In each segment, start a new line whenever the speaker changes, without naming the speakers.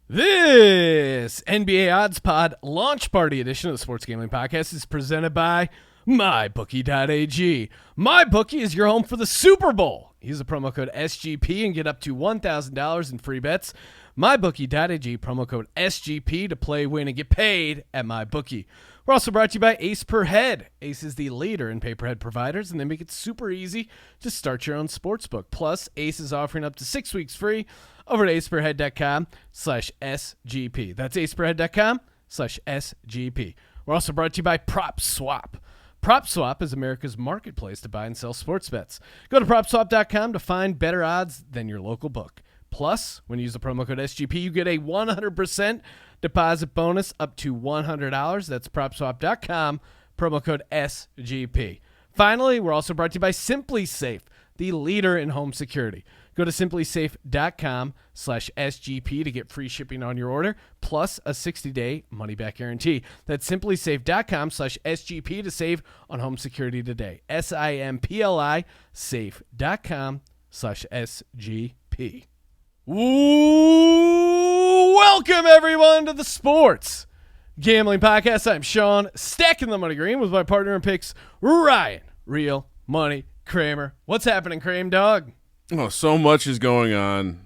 This NBA Odds Pod launch party edition of the Sports Gambling Podcast is presented by MyBookie.ag. MyBookie is your home for the Super Bowl. Use the promo code SGP and get up to $1,000 in free bets. MyBookie.ag, promo code SGP to play, win, and get paid at MyBookie. We're also brought to you by Ace Per Head. Ace is the leader in pay-per-head providers, and they make it super easy to start your own sportsbook. Plus, Ace is offering up to 6 weeks free over to aceperhead.com/SGP. That's aceperhead.com/SGP. We're also brought to you by PropSwap. PropSwap is America's marketplace to buy and sell sports bets. Go to PropSwap.com to find better odds than your local book. Plus, when you use the promo code SGP, you get a 100% deposit bonus up to $100. That's PropSwap.com, promo code SGP. Finally, we're also brought to you by SimpliSafe, the leader in home security. Go to simplysafe.com/SGP to get free shipping on your order, plus a 60-day money-back guarantee. That's simplysafe.com/SGP to save on home security today. SIMPLI safe.com/SGP. Ooh, welcome everyone to the Sports Gambling Podcast. I'm Sean, stacking the money green with my partner in picks, Ryan, Real Money Kramer. What's happening, Kramer dog?
Oh, so much is going on.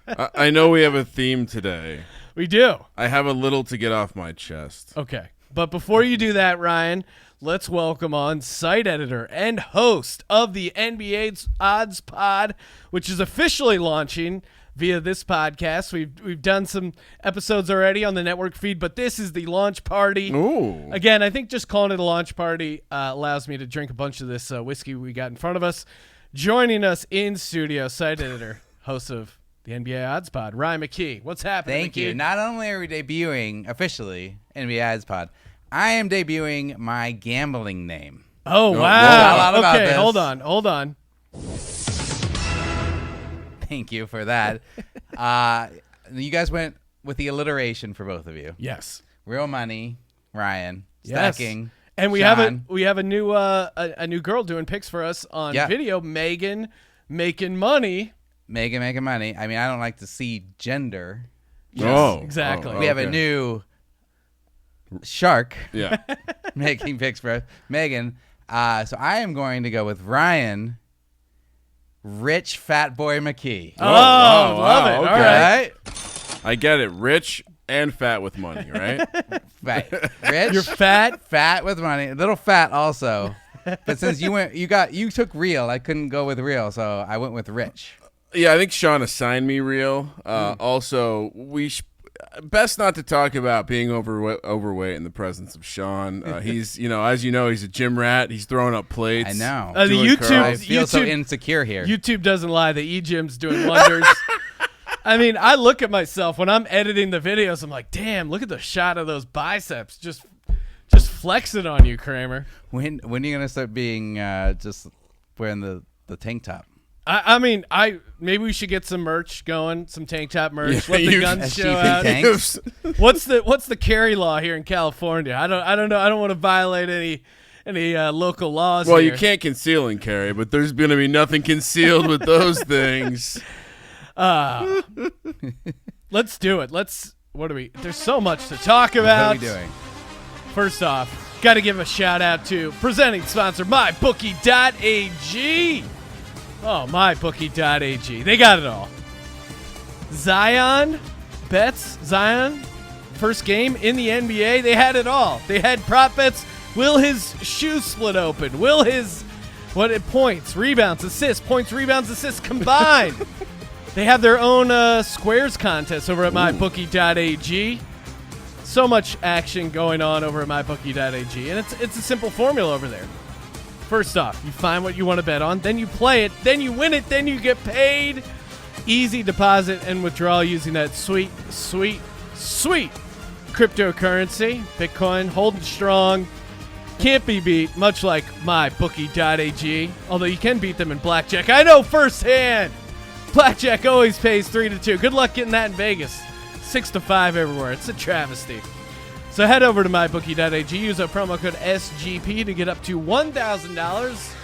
I know we have a theme today.
We do.
I have a little to get off my chest.
Okay. But before you do that, Ryan, let's welcome on site editor and host of the NBA Odds Pod, which is officially launching via this podcast. We've done some episodes already on the network feed, but this is the launch party.
Ooh.
Again, I think just calling it a launch party allows me to drink a bunch of this whiskey we got in front of us. Joining us in studio, site editor, host of the NBA Odds Pod, Ryan McKee. What's happening,
Thank
McKee?
you. Not only are we debuting officially NBA Odds Pod, I am debuting my gambling name.
Oh,
No,
wow.
about
Okay,
this.
hold on.
Thank you for that. You guys went with the alliteration for both of you.
Yes.
Real Money, Ryan,
Yes.
stacking.
And we
Sean.
have a new girl doing picks for us on video, Megan, making money.
Megan making money. I mean, I don't like to see gender.
Oh,
exactly.
We have a
okay.
new shark
Yeah.
making picks for us. Megan. So I am going to go with Ryan, Rich Fat Boy McKee.
Oh, love it.
okay.
All right.
I get it. Rich and fat with money, right?
Right. Rich.
You're fat.
With money. A little fat also. But since you took real, I couldn't go with real, so I went with rich.
Yeah, I think Sean assigned me real. Also, best not to talk about being overweight in the presence of Sean. He's, as you know, he's a gym rat. He's throwing up plates.
I know.
The
doing
YouTube,
curls.
I feel so
YouTube,
insecure here.
YouTube doesn't lie. The E-Gym's doing wonders. I mean, I look at myself when I'm editing the videos. I'm like, damn, look at the shot of those biceps. Just flexing on you, Kramer.
When are you gonna start being just wearing the tank top?
I mean, maybe we should get some merch going, some tank top merch.
Yeah,
Let the guns show
SGP
out.
tanks.
What's the carry law here in California? I don't know. I don't want to violate any local laws.
Well,
here.
you can't conceal and carry, but there's going to be nothing concealed with those things.
Let's do it. There's so much to talk about.
What are we doing?
First off, got to give a shout out to presenting sponsor, MyBookie.ag. Oh, MyBookie.ag. They got it all. Zion, first game in the NBA. They had it all. They had prop bets. Will his shoe split open? Will his points, rebounds, assists, combined? They have their own squares contest over at MyBookie.ag. So much action going on over at MyBookie.ag, and it's a simple formula over there. First off, you find what you want to bet on, then you play it, then you win it, then you get paid. Easy deposit and withdrawal using that sweet cryptocurrency. Bitcoin holding strong. Can't be beat, much like MyBookie.ag. Although you can beat them in blackjack. I know firsthand. Blackjack always pays 3-2. Good luck getting that in Vegas. 6-5 everywhere. It's a travesty. So head over to MyBookie.ag. Use our promo code SGP to get up to $1,000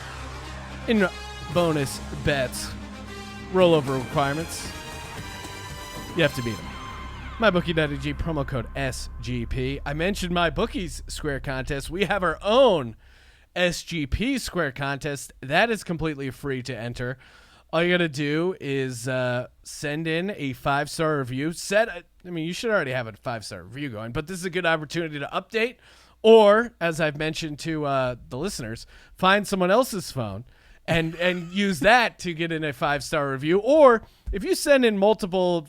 in bonus bets. Rollover requirements. You have to beat them. MyBookie.ag, promo code SGP. I mentioned MyBookie's Square Contest. We have our own SGP Square Contest. That is completely free to enter. All you got to do is send in a 5-star review. You should already have a 5-star review going, but this is a good opportunity to update. Or, as I've mentioned to the listeners, find someone else's phone and use that to get in a 5-star review. Or if you send in multiple,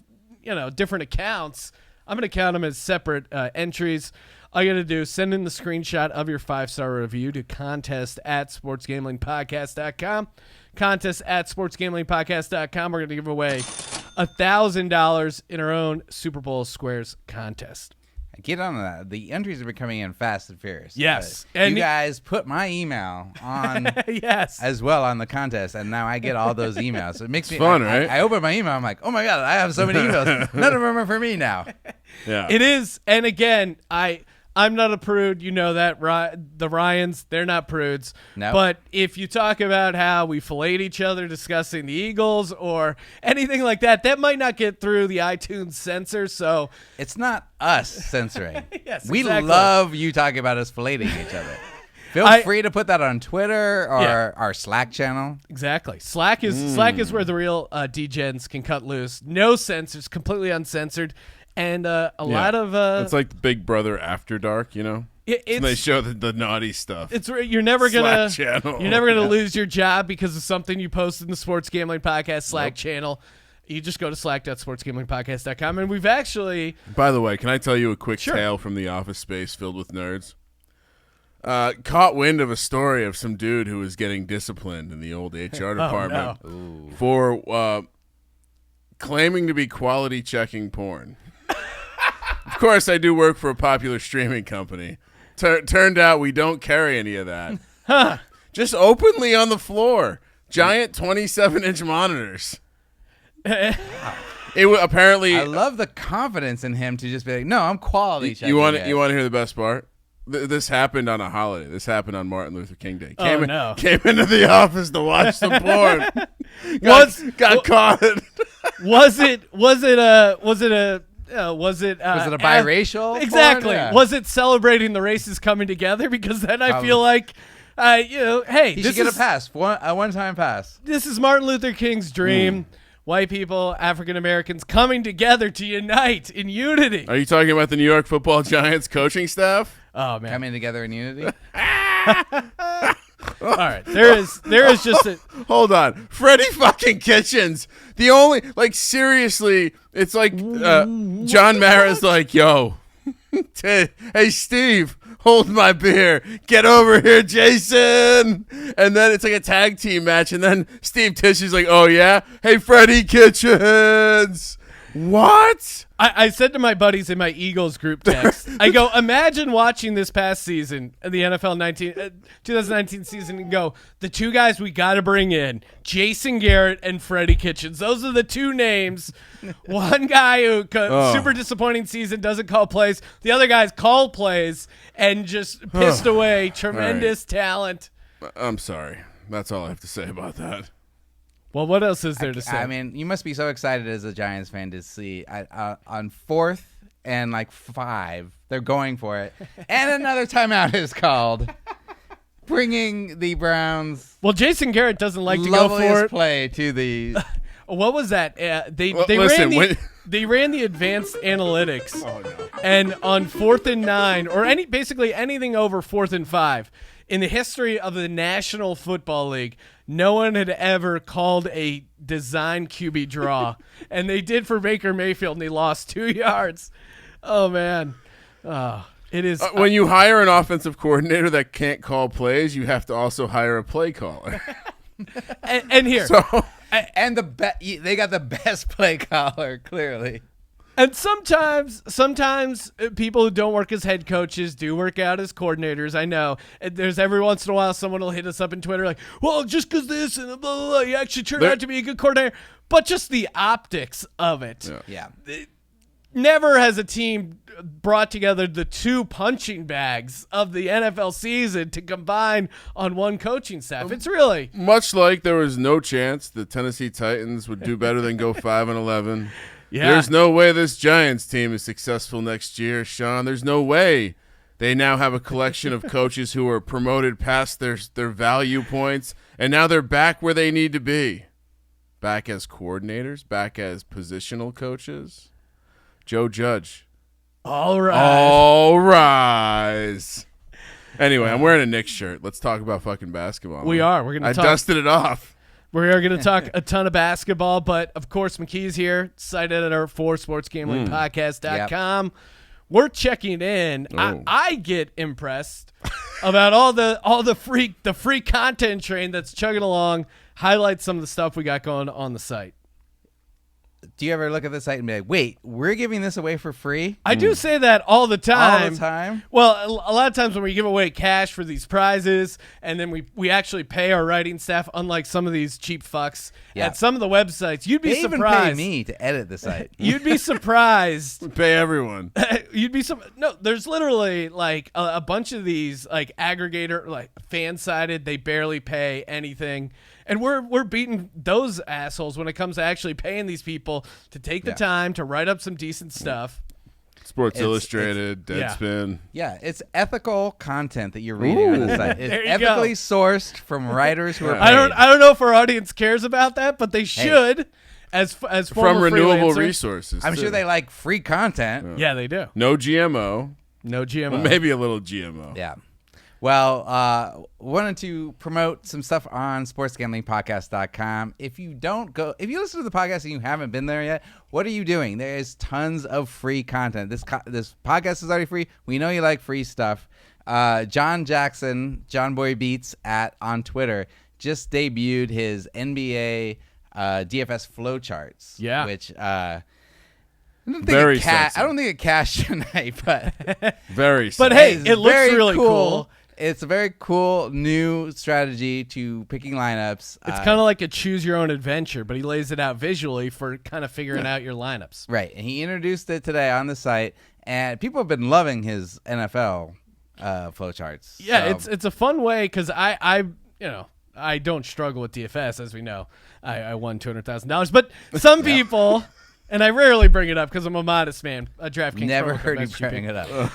different accounts, I'm going to count them as separate entries. All you got to do is send in the screenshot of your 5-star review to contest@sportsgamblingpodcast.com. Contest@sportsgamblingpodcast.com. We're going to give away $1,000 in our own Super Bowl Squares contest.
Get on that. The entries are becoming in fast and furious.
Yes.
And you guys put my email on
yes.
as well on the contest, and now I get all those emails. So it makes me
fun, right?
I open my email, I'm like, oh my God, I have so many emails. None of them are for me now.
Yeah.
It is. And again, I'm not a prude. You know that. The Ryans, they're not prudes.
No.
But if you talk about how we filleted each other discussing the Eagles or anything like that, that might not get through the iTunes censor. So
it's not us censoring.
Yes,
we
exactly.
love you talking about us filleting each other. Feel free to put that on Twitter or our Slack channel.
Exactly. Slack is where the real degens can cut loose. No censors, completely uncensored. And a lot of
it's like Big Brother After Dark, so they show the naughty stuff.
You're never gonna
channel.
lose your job because of something you posted in the Sports Gambling Podcast Slack channel. You just go to slack.sportsgamblingpodcast.com, and we've actually.
By the way, can I tell you a quick tale from the office space filled with nerds? Caught wind of a story of some dude who was getting disciplined in the old HR department for claiming to be quality checking porn. Of course, I do work for a popular streaming company. Turned out we don't carry any of that.
Huh.
Just openly on the floor. Giant 27-inch monitors. Apparently.
I love the confidence in him to just be like, no, I'm quality checking.
You want to hear the best part? This happened on a holiday. This happened on Martin Luther King Day. Came into the office to watch some porn. got caught.
Was it a
biracial?
Exactly.
Yeah.
Was it celebrating the races coming together? Because then I feel like, hey,
he should get a pass, a one-time pass.
This is Martin Luther King's dream. White people, African Americans coming together to unite in unity.
Are you talking about the New York Football Giants coaching staff?
Oh man,
coming together in unity.
All right, there is just a
hold on, Freddie fucking Kitchens. The only seriously, it's like John Mara's like, yo, hey Steve, hold my beer. Get over here, Jason. And then it's like a tag team match, and then Steve Tishy's like, oh yeah, hey Freddie Kitchens. What?
I said to my buddies in my Eagles group text, I go, imagine watching this past season, the NFL 2019 season, and go, the two guys we got to bring in, Jason Garrett and Freddie Kitchens. Those are the two names. One guy who super disappointing season, doesn't call plays. The other guy's called plays and just pissed away tremendous talent.
I'm sorry. That's all I have to say about that.
Well, what else is there to say?
I mean, you must be so excited as a Giants fan to see on 4th and 5, they're going for it. And another timeout is called, bringing the Browns.
Well, Jason Garrett doesn't like to go for it.
Play to the.
What was that? They ran the advanced analytics, and on 4th and 9, or basically anything over 4th and 5, in the history of the National Football League, no one had ever called a design QB draw, and they did for Baker Mayfield, and he lost 2 yards. Oh man, it is.
When you hire an offensive coordinator that can't call plays, you have to also hire a play caller.
and here,
and they got the best play caller clearly.
And sometimes people who don't work as head coaches do work out as coordinators. I know. And there's every once in a while someone will hit us up in Twitter like, well, just because this and blah, blah, blah, you actually turned out to be a good coordinator. But just the optics of it.
Yeah.
Never has a team brought together the two punching bags of the NFL season to combine on one coaching staff. It's really
much like there was no chance the Tennessee Titans would do better than go 5-11.
Yeah.
There's no way this Giants team is successful next year, Sean. There's no way. They now have a collection of coaches who are promoted past their value points, and now they're back where they need to be. Back as coordinators, back as positional coaches. Joe Judge.
All right.
All rise. Anyway, I'm wearing a Knicks shirt. Let's talk about fucking basketball.
We are. We're gonna
I
talk.
dusted it off.
We are going to talk a ton of basketball, but of course, McKee's here, site editor for sportsgamblingpodcast.com. We're checking in.
Oh.
I get impressed about all the free content train that's chugging along. Highlight some of the stuff we got going on the site.
Do you ever look at the site and be like, wait, we're giving this away for free?
I do say that all the time.
All the time?
Well, a lot of times when we give away cash for these prizes, and then we actually pay our writing staff, unlike some of these cheap fucks at some of the websites, you'd be
They
surprised.
even pay me to edit the site.
You'd be surprised.
Pay everyone.
No, there's literally like a bunch of these like aggregator, like fan-sided, they barely pay anything. And we're beating those assholes when it comes to actually paying these people to take the time to write up some decent stuff.
Sports Illustrated,
yeah.
Deadspin.
Yeah, it's ethical content that you're reading on the site. It's
There you
ethically
go.
sourced from writers who are paid.
I don't know if our audience cares about that, but they should. As
From
former
renewable
freelancers.
Resources.
I'm
too.
sure they like free content.
Yeah, they do.
No GMO.
No GMO.
Well, maybe a little GMO.
Yeah. Well, wanted to promote some stuff on sportsgamblingpodcast.com. If you listen to the podcast and you haven't been there yet, what are you doing? There is tons of free content. This podcast is already free. We know you like free stuff. John Jackson, John Boy Beats on Twitter, just debuted his NBA DFS flowcharts.
Yeah.
Which I don't
Very
think
sexy.
I don't think it cashed tonight, but
Very
But
sad.
hey,
it's
it looks
very
really cool.
It's a very cool new strategy to picking lineups.
It's kind of like a choose your own adventure, but he lays it out visually for kind of figuring out your lineups.
right. And he introduced it today on the site, and people have been loving his NFL flowcharts.
Yeah,
So-
it's a fun way because I don't struggle with DFS, as we know. I won $200,000, but some people, and I rarely bring it up because I'm a modest man. A DraftKings
never
promo
heard
code,
you
SGP.
bring it up.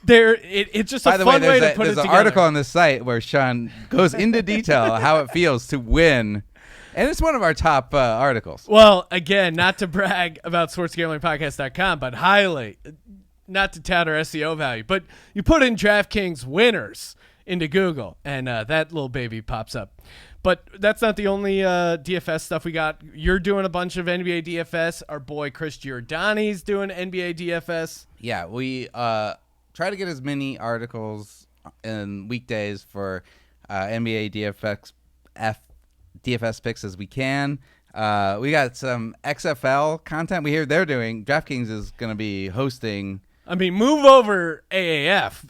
It's just
By
a
the way,
fun way to put it
there's an
together.
article on this site where Sean goes into detail how it feels to win, and it's one of our top articles.
Well, again, not to brag about sportsgamblingpodcast.com, but highly, not to tout our SEO value, but you put in DraftKings winners into Google, and that little baby pops up. But that's not the only DFS stuff we got. You're doing a bunch of NBA DFS. Our boy Chris Giordani's doing NBA DFS.
Yeah, we try to get as many articles and weekdays for NBA DFS picks as we can. We got some XFL content. We hear DraftKings is going to be hosting.
I mean, move over AAF.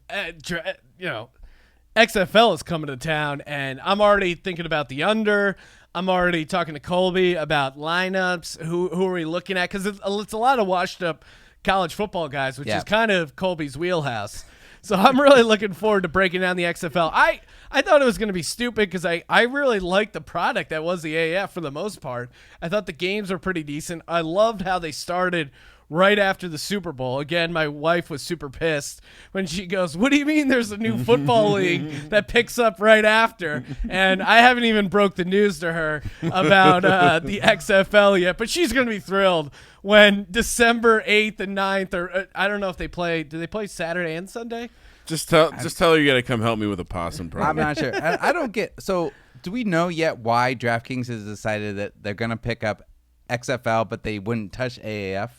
XFL is coming to town, and I'm already thinking about the under. I'm already talking to Colby about lineups. Who are we looking at? Because it's a lot of washed up college football guys, which is kind of Colby's wheelhouse. So I'm really looking forward to breaking down the XFL. I thought it was going to be stupid because I really liked the product that was the AAF for the most part. I thought the games were pretty decent. I loved how they started right after the Super Bowl. Again, my wife was super pissed when she goes, "What do you mean there's a new football league that picks up right after?" And I haven't even broke the news to her about the XFL yet, but she's going to be thrilled when December 8th and 9th, or I don't know if they play. Do they play Saturday and Sunday?
Just tell her you got to come help me with a possum problem.
I'm not sure. I don't get. So, do we know yet why DraftKings has decided that they're going to pick up XFL, but they wouldn't touch AAF?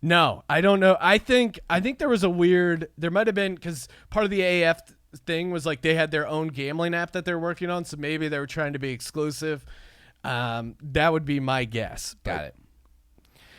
No, I don't know. I think there was there might have been, because part of the AAF thing was like they had their own gambling app that they're working on, so maybe they were trying to be exclusive. That would be my guess.
Got it.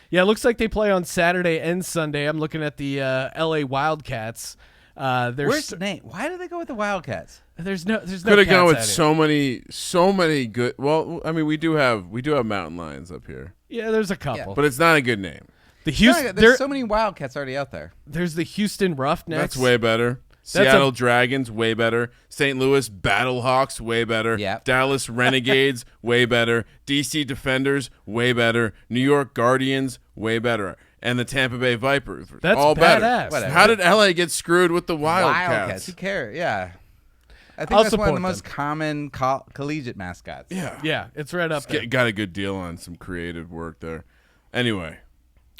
Yeah, it looks like they play on Saturday and Sunday. I'm looking at the LA Wildcats.
Where's the name? Why do they go with the Wildcats?
There's no
Could have
cats
gone with
out
so many good. Well, I mean, we do have mountain lions up here,
here. Yeah, there's a couple.
but it's not a good name.
The Houston,
There's so many Wildcats already out there.
there's the Houston Roughnecks.
That's way better. Seattle Dragons, way better. St. Louis Battlehawks, way better.
Yep.
Dallas Renegades, way better. DC Defenders, way better. New York Guardians, way better. And the Tampa Bay Vipers,
That's
all
badass.
better.
Whatever.
How did LA get screwed with the Wildcats?
Who cares? Yeah. I think
I'll
that's one of the
support
most
them.
common collegiate mascots.
Yeah.
Yeah, it's right up there.
Got a good deal on some creative work there. Anyway.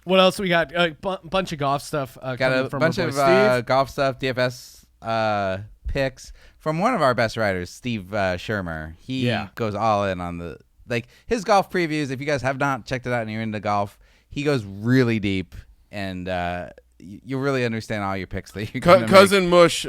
What else we got? A bunch of golf stuff.
Got
coming
a
from
bunch
our
of
boy Steve.
golf stuff, DFS picks from one of our best writers, Steve Shermer. He goes all in on the his golf previews. If you guys have not checked it out and you're into golf, he goes really deep, and you'll really understand all your picks that you're going to make.
Cousin Mush,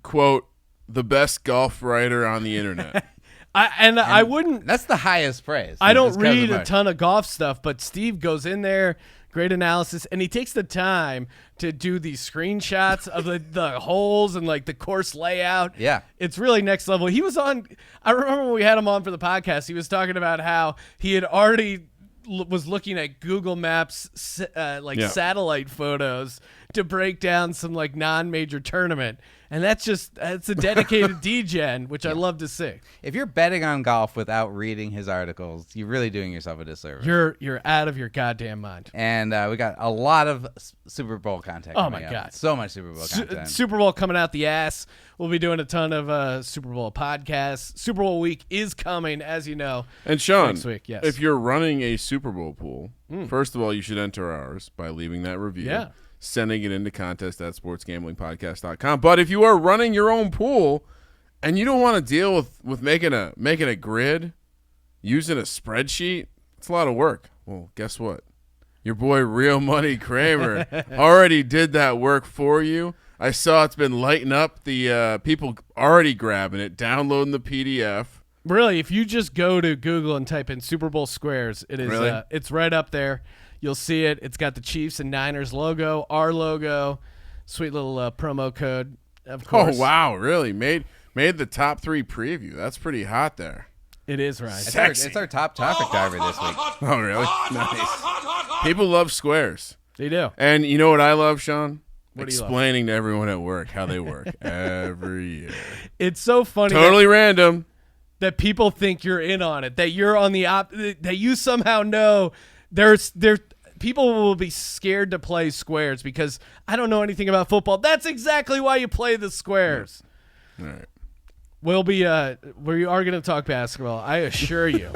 quote, the best golf writer on the internet.
I wouldn't.
That's the highest praise.
I don't
It's Cousin
read a
Mush.
ton of golf stuff, but Steve goes in there, great analysis, and he takes the time to do these screenshots of the holes and like the course layout.
Yeah.
It's really next level. He was on, I remember when we had him on for the podcast, he was talking about how he had already was looking at Google Maps satellite photos to break down some like non-major tournament. And that's a dedicated DGen, which I love to see.
If you're betting on golf without reading his articles, you're really doing yourself a disservice.
You're out of your goddamn mind.
And we got a lot of Super Bowl content.
Oh,
coming
my
up.
God.
So much Super Bowl content.
Super Bowl coming out the ass. We'll be doing a ton of Super Bowl podcasts. Super Bowl week is coming, as you know.
And Sean,
next week, yes.
if you're running a Super Bowl pool, first of all, you should enter ours by leaving that review.
Yeah.
Sending it into contest@sportsgamblingpodcast.com. But if you are running your own pool and you don't want to deal with making a grid, using a spreadsheet, it's a lot of work. Well, guess what? Your boy Real Money Kramer already did that work for you. I saw it's been lighting up. The people already grabbing it, downloading the PDF.
Really, if you just go to Google and type in Super Bowl squares, it is
Really?
it's right up there. You'll see it. It's got the Chiefs and Niners logo, our logo, sweet little promo code, of course.
Oh, wow, really? Made the top 3 preview. That's pretty hot there.
It is, Ryan.
It's our top topic diver this week.
Oh, really? Nice. People love squares.
They do.
And you know what I love, Sean?
What do you love?
Explaining to everyone at work how they work every year.
It's so funny.
Totally random.
That people think you're in on it, that you're on the that you somehow know there's people will be scared to play squares because I don't know anything about football. That's exactly why you play the squares.
All right.
We are going to talk basketball, I assure you.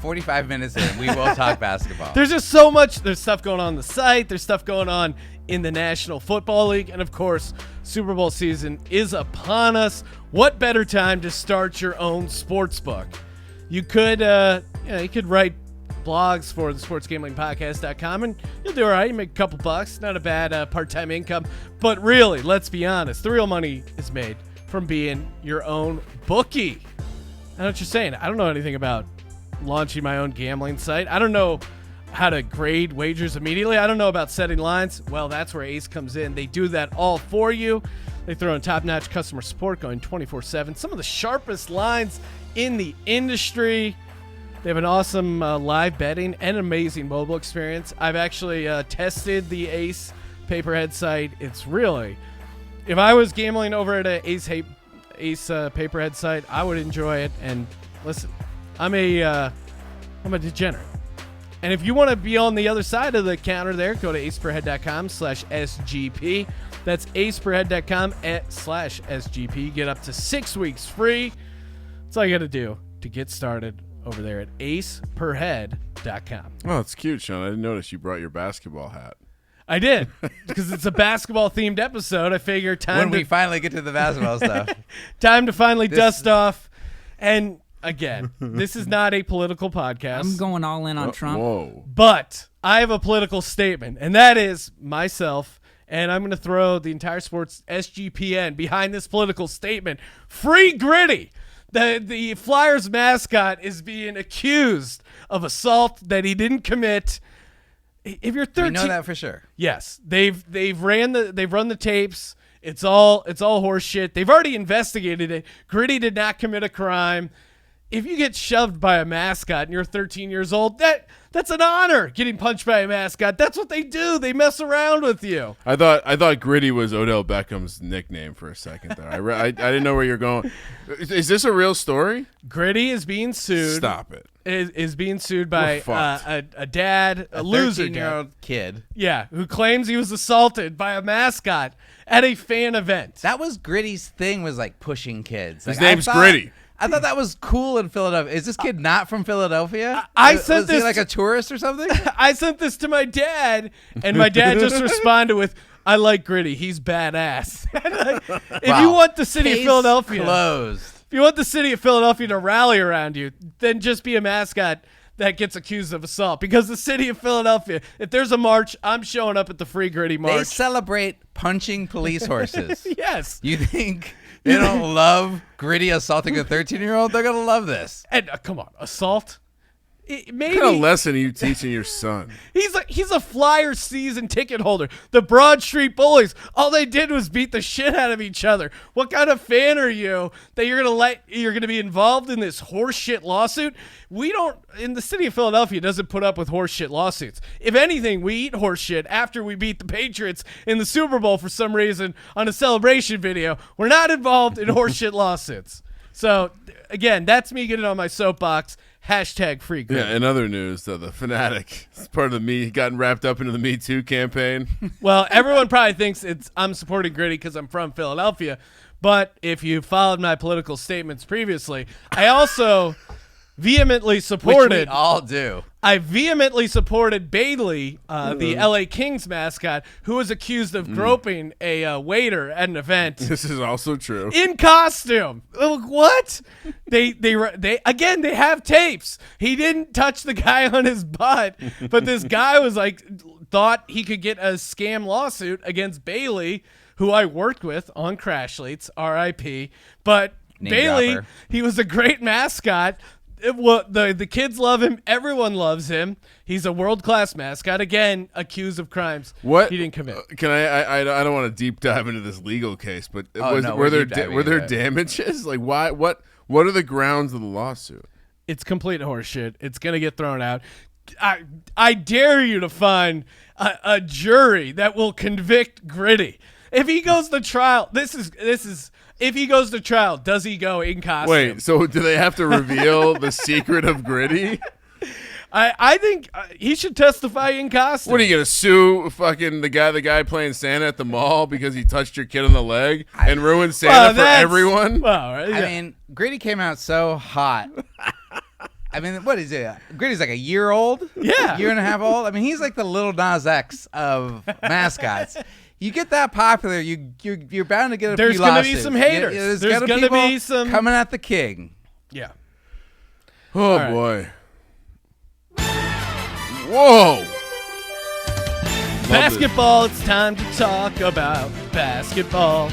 45 minutes in, we will talk basketball.
There's just so much. There's stuff going on the site. There's stuff going on in the National Football League. And, of course, Super Bowl season is upon us. What better time to start your own sports book? You could write blogs for the sportsgamblingpodcast.com and you'll do all right. You make a couple bucks. Not a bad part-time income. But really, let's be honest. The real money is made from being your own bookie. I know what you're saying. I don't know anything about launching my own gambling site. I don't know how to grade wagers immediately. I don't know about setting lines. Well, that's where Ace comes in. They do that all for you. They throw in top-notch customer support going 24/7. Some of the sharpest lines in the industry. They have an awesome live betting and amazing mobile experience. I've actually tested the Ace Paperhead site. It's really, if I was gambling over at an Ace Paperhead site, I would enjoy it. And listen, I'm a degenerate. And if you want to be on the other side of the counter there, go to aceperhead.com/SGP. That's aceperhead.com/SGP. Get up to 6 weeks free. That's all you got to do to get started over there at aceperhead.com.
Oh, it's cute, Sean. I didn't notice you brought your basketball hat.
I did, because it's a basketball-themed episode. I figure
when we finally get to the basketball stuff.
Time to finally dust off. And again, this is not a political podcast.
I'm going all in on Trump.
Whoa.
But I have a political statement, and that is myself, and I'm going to throw the entire sports SGPN behind this political statement. Free Gritty! The Flyers mascot is being accused of assault that he didn't commit. If you're 13,
We know that for sure.
yes, they've run the tapes. It's all horse shit. They've already investigated it. Gritty did not commit a crime. if you get shoved by a mascot and you're 13 years old, that's an honor. Getting punched by a mascot. That's what they do. They mess around with you.
I thought Gritty was Odell Beckham's nickname for a second there. I didn't know where you're going. Is this a real story?
Gritty is being sued.
Stop it.
Is being sued by a dad, a loser
13-year-old kid.
Yeah, who claims he was assaulted by a mascot at a fan event.
That was Gritty's thing, was like pushing kids.
His name's Gritty.
I thought that was cool in Philadelphia. Is this kid not from Philadelphia?
I sent
was
this
he like a tourist or something?
I sent this to my dad, and my dad just responded with, "I like Gritty. He's badass." If you want the city of Philadelphia, if you want the city of Philadelphia to rally around you, then just be a mascot that gets accused of assault. Because the city of Philadelphia, if there's a march, I'm showing up at the Free Gritty March.
They celebrate punching police horses.
Yes.
You think they don't love Gritty assaulting a 13-year-old? They're gonna love this.
And come on, assault? Maybe.
What kind of lesson are you teaching your son?
He's a Flyer season ticket holder. The Broad Street Bullies, all they did was beat the shit out of each other. What kind of fan are you that you're gonna be involved in this horseshit lawsuit? We don't, in the city of Philadelphia, doesn't put up with horseshit lawsuits. If anything, we eat horseshit after we beat the Patriots in the Super Bowl for some reason on a celebration video. We're not involved in horseshit lawsuits. So again, that's me getting on my soapbox. Hashtag Free Gritty.
Yeah, in other news, the Fanatic is part of the gotten wrapped up into the Me Too campaign.
Well, everyone probably thinks I'm supporting Gritty because I'm from Philadelphia. But if you followed my political statements previously, I also vehemently supported.
Which we all do.
I vehemently supported Bailey, the LA Kings mascot, who was accused of groping a waiter at an event.
This is also true.
In costume. What? They have tapes. He didn't touch the guy on his butt, but this guy was thought he could get a scam lawsuit against Bailey, who I worked with on Crash Leads, R.I.P. But
Name
Bailey,
dropper.
he was a great mascot. The kids love him. Everyone loves him. He's a world-class mascot. Again, accused of crimes
What
he didn't commit.
Can I don't want to deep dive into this legal case, but
no,
were there
deep diving
damages? Like why? What are the grounds of the lawsuit?
It's complete horseshit. It's gonna get thrown out. I dare you to find a jury that will convict Gritty. If he goes to trial, this is. If he goes to trial, does he go in costume?
Wait, so do they have to reveal the secret of Gritty?
I think he should testify in costume.
What are you gonna sue fucking the guy playing Santa at the mall because he touched your kid on the leg and ruined Santa for everyone?
Well, yeah.
I mean, Gritty came out so hot. I mean, what is it? Gritty's like a year old?
Yeah.
Year and a half old? I mean, he's like the Lil Nas X of mascots. You get that popular, you're bound to get a
There's
few
gonna
lawsuits.
be some haters. There's gonna be some
coming at the king.
Yeah.
Oh
right.
boy. Whoa.
Basketball, it's time to talk about basketball.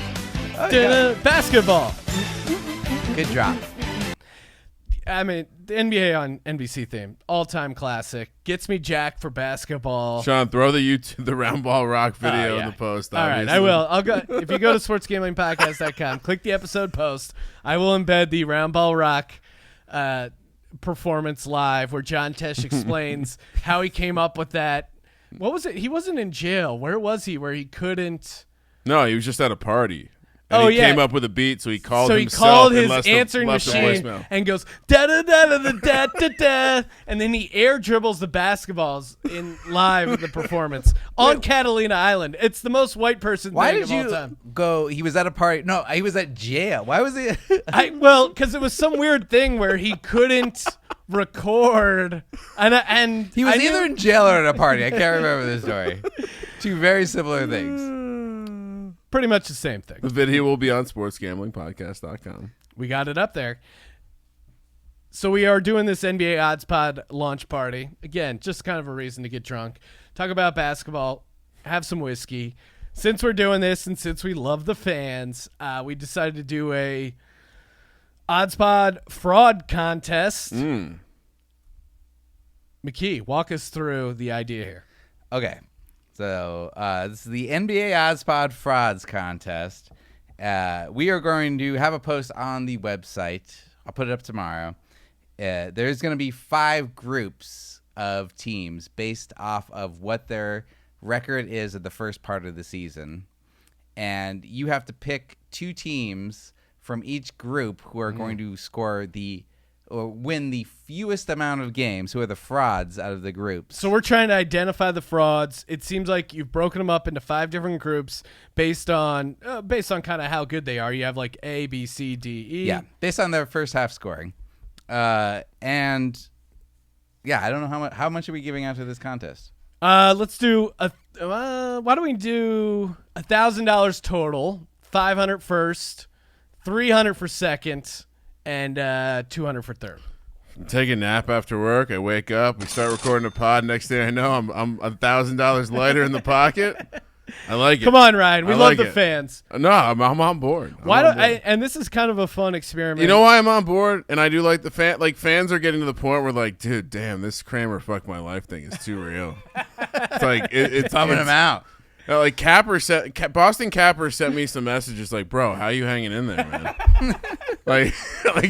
Basketball.
Good drop.
I mean, the NBA on NBC theme, all-time classic. Gets me jacked for basketball.
Sean, throw the Round Ball Rock video
yeah.
in the post.
All right, I will. I'll go. If you go to sportsgamblingpodcast.com, click the episode post. I will embed the Round Ball Rock performance live where John Tesh explains how he came up with that. What was it? He wasn't in jail. Where was he? Where he couldn't?
No, he was just at a party. And
Oh,
he
yeah.
came up with a beat, so he called
So he
himself
called
and
his
left
answering
a
machine
voicemail.
and goes da da da da da da da da, and then he air dribbles the basketballs in live in the performance on Catalina Island. It's the most white person
Why
thing
did
of all
you
time.
go? He was at a party. No, he was at jail. Why was he?
Well, because it was some weird thing where he couldn't record, and
He was
I knew-
either in jail or at a party. I can't remember the story. Two very similar things.
pretty much the same thing.
The video will be on sportsgamblingpodcast.com.
We got it up there. So we are doing this NBA Odds Pod launch party. Again, just kind of a reason to get drunk, talk about basketball, have some whiskey. Since we're doing this and since we love the fans, we decided to do a Odds Pod fraud contest. McKee, walk us through the idea here.
Okay. So this is the NBA OddsPod Frauds Contest. We are going to have a post on the website. I'll put it up tomorrow. there's going to be 5 groups of teams based off of what their record is at the first part of the season. And you have to pick 2 teams from each group who are going to win the fewest amount of games, who are the frauds out of the groups.
So we're trying to identify the frauds. It seems like you've broken them up into 5 different groups based on kind of how good they are. You have like A, B, C, D, E.
Yeah, based on their first half scoring. And yeah, I don't know how much are we giving out to this contest?
Let's do why don't we do $1,000 total, 500 first, 300 for second, and 200 for third.
Take a nap after work. I wake up. We start recording a pod. Next thing I know, I'm $1,000 lighter in the pocket. I like it.
Come on, Ryan. We love the
it.
fans.
No, I'm on board.
And this is kind of a fun experiment.
You know why I'm on board? And I do like the fans are getting to the point where like, dude, damn, this Kramer fuck my life thing is too real. It's like it's
pumping him out.
Like Boston Capper sent me some messages like, bro, how you hanging in there, man? like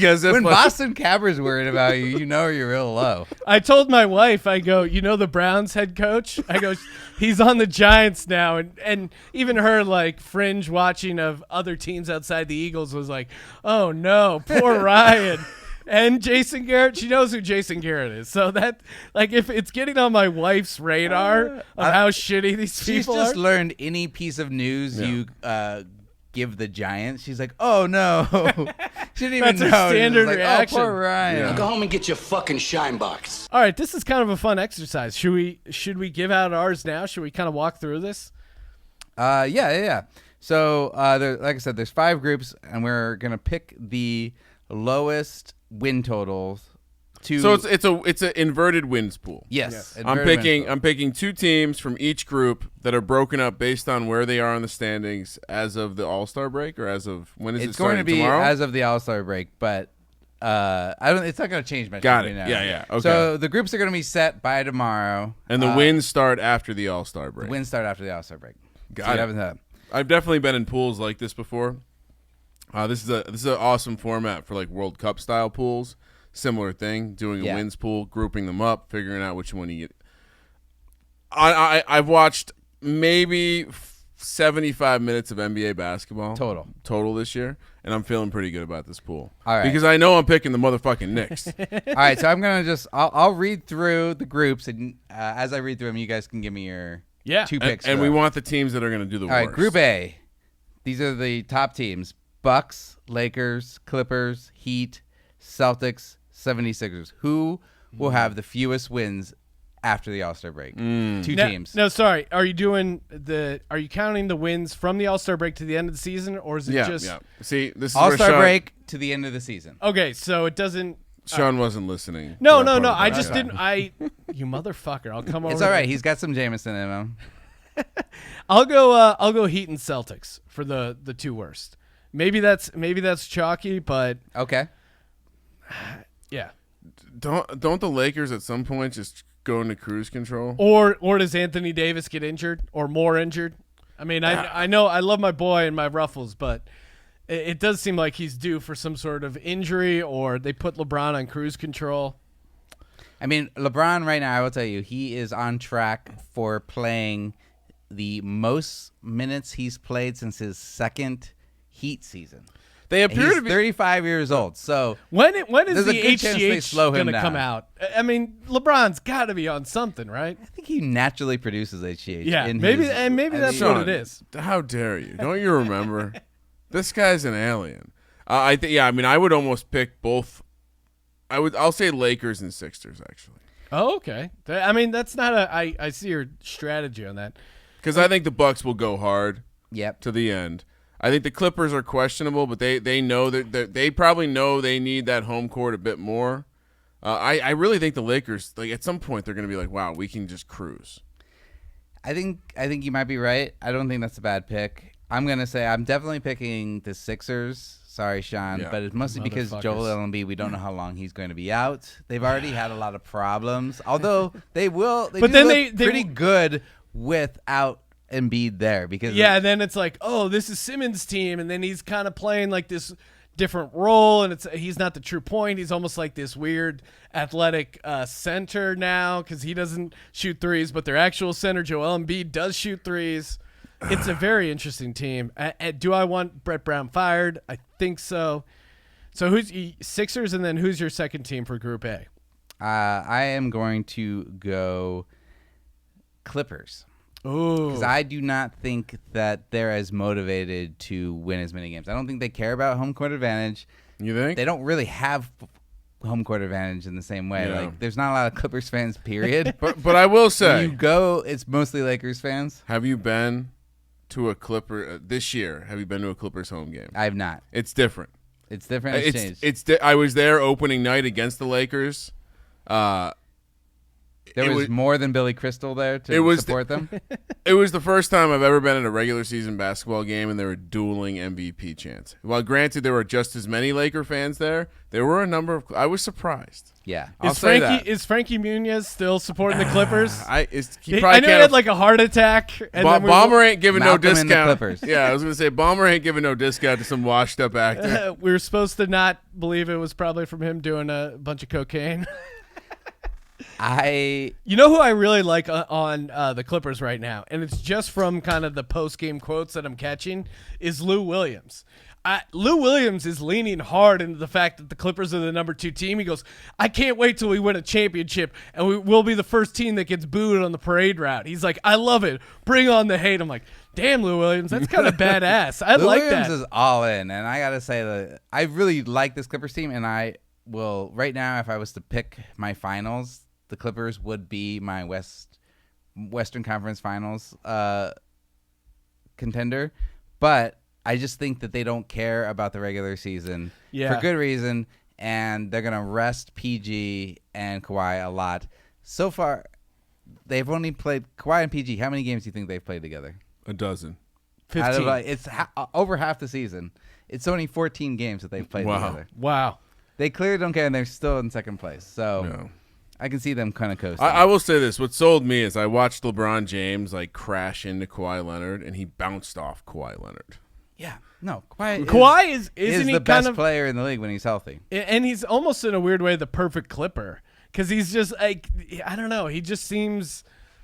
as if
when
like,
Boston Capper's worried about you, you know you're real low.
I told my wife, I go, you know the Browns head coach? I go, he's on the Giants now. And even her like fringe watching of other teams outside the Eagles was like, oh no, poor Ryan. And Jason Garrett, she knows who Jason Garrett is. So that, like, if it's getting on my wife's radar of how shitty these people are.
She's just learned any piece of news you give the Giants. She's like, oh, no. She didn't even
That's her
know.
standard
like,
reaction.
Oh, poor Ryan.
Yeah.
Go home and get your fucking shine box.
All right, this is kind of a fun exercise. Should we give out ours now? Should we kind of walk through this?
Yeah. So, like I said, there's 5 groups, and we're going to pick the lowest win totals.
So it's an inverted wins pool.
Yes.
I'm picking 2 teams from each group that are broken up based on where they are in the standings as of the All-Star break, or as of when is it starting?
It's going to be
tomorrow?
as of the All-Star break, but it's not going to change much.
Got it.
Now.
Yeah. Okay.
So the groups are going to be set by tomorrow,
and the wins start after the All-Star break.
The wins start after the All-Star break.
Got it. I've definitely been in pools like this before. This is an awesome format for like World Cup style pools. Similar thing, doing a wins pool, grouping them up, figuring out which one you get. I've watched maybe 75 minutes of NBA basketball total this year, and I'm feeling pretty good about this pool.
All right.
Because I know I'm picking the motherfucking Knicks.
All right, so I'm gonna I'll read through the groups, and as I read through them, you guys can give me your 2 picks.
And we want the teams that are going to do the worst.
All right, Group A. These are the top teams: Bucks, Lakers, Clippers, Heat, Celtics, 76ers. Who will have the fewest wins after the All-Star break? 2 teams.
No, sorry. Are you counting the wins from the All-Star break to the end of the season, or is it just
Yeah. See, this is
All-Star
where
break to the end of the season?
Okay, so it doesn't.
Sean wasn't listening.
No. I just didn't. You motherfucker. I'll come over.
It's all right. He's got some Jameson in him.
I'll go Heat and Celtics for the 2 worst. Maybe that's chalky, but
Okay.
yeah.
Don't the Lakers at some point just go into cruise control?
Or does Anthony Davis get injured or more injured? I mean, I know I love my boy and my Ruffles, but it does seem like he's due for some sort of injury, or they put LeBron on cruise control.
I mean, LeBron right now, I will tell you, he is on track for playing the most minutes he's played since his second Heat season.
They appear to be
35 years old. So
when is
there's
the
a good chance they
HGH
slow him
going to come
down.
out? I mean, LeBron's got to be on something, right?
I think he naturally produces HGH.
Yeah,
maybe
that's
Sean,
what it is.
How dare you? Don't you remember? This guy's an alien. I mean, I would almost pick both. I'll say Lakers and Sixers actually.
Oh, okay. I mean, that's not I see your strategy on that.
Because I think the Bucks will go hard.
Yep.
To the end. I think the Clippers are questionable, but they know that they probably know they need that home court a bit more. I really think the Lakers, like at some point, they're going to be like, wow, we can just cruise.
I think you might be right. I don't think that's a bad pick. I'm going to say I'm definitely picking the Sixers. Sorry, Sean, but it's mostly because Joel Embiid, we don't know how long he's going to be out. They've already had a lot of problems, although they look pretty good without Embiid there. Because
and then it's like, oh, this is Simmons' team, and then he's kind of playing like this different role, and he's not the true point. He's almost like this weird athletic center now because he doesn't shoot threes, but their actual center, Joel Embiid, does shoot threes. It's a very interesting team. Do I want Brett Brown fired? I think so. So who's Sixers, and then who's your second team for Group A?
I am going to go Clippers.
Ooh.
Because I do not think that they're as motivated to win as many games. I don't think they care about home court advantage.
You think?
They don't really have home court advantage in the same way.
Yeah.
Like, there's not a lot of Clippers fans, period.
But I will
When
say,
you go, it's mostly Lakers fans.
have you been to a Clipper this year? Have you been to a Clippers home game?
I have not.
It's different.
It's different. It's changed.
I was there opening night against the Lakers.
There was more than Billy Crystal there to support them.
It was the first time I've ever been at a regular season basketball game, and there were dueling MVP chants. While granted there were just as many Laker fans there were a number of. I was surprised.
Yeah.
I'll say that.
Is Frankie Muniz still supporting the Clippers?
I
know he
can't
had like a heart attack. And then
Bomber ain't giving no
Malcolm and the
discount.
Clippers.
Yeah, I was gonna say Bomber ain't giving no discount to some washed up actor.
we were supposed to not believe it was probably from him doing a bunch of cocaine. You know who I really like on the Clippers right now, and it's just from kind of the post-game quotes that I'm catching, is Lou Williams. Lou Williams is leaning hard into the fact that the Clippers are the number 2 team. He goes, I can't wait till we win a championship, and we'll be the first team that gets booed on the parade route. He's like, I love it. Bring on the hate. I'm like, damn, Lou Williams, that's kind of badass. I
Lou
like
Williams
that.
is all in, and I got to say that I really like this Clippers team, and I will, right now, if I was to pick my finals, the Clippers would be my Western Conference Finals contender, but I just think that they don't care about the regular season for good reason, and they're going to rest PG and Kawhi a lot. So far, they've only played Kawhi and PG. How many games do you think they've played together?
A dozen.
15.
It's over half the season. It's only 14 games that they've played together.
Wow.
They clearly don't care, and they're still in second place. So
No.
I can see them kind of coasting.
I will say this. What sold me is I watched LeBron James like crash into Kawhi Leonard, and he bounced off Kawhi Leonard.
Yeah. No, Kawhi
is isn't he
the
kind
best
of
player in the league when he's healthy.
And he's almost in a weird way the perfect Clipper because he's just like, I don't know, he just seems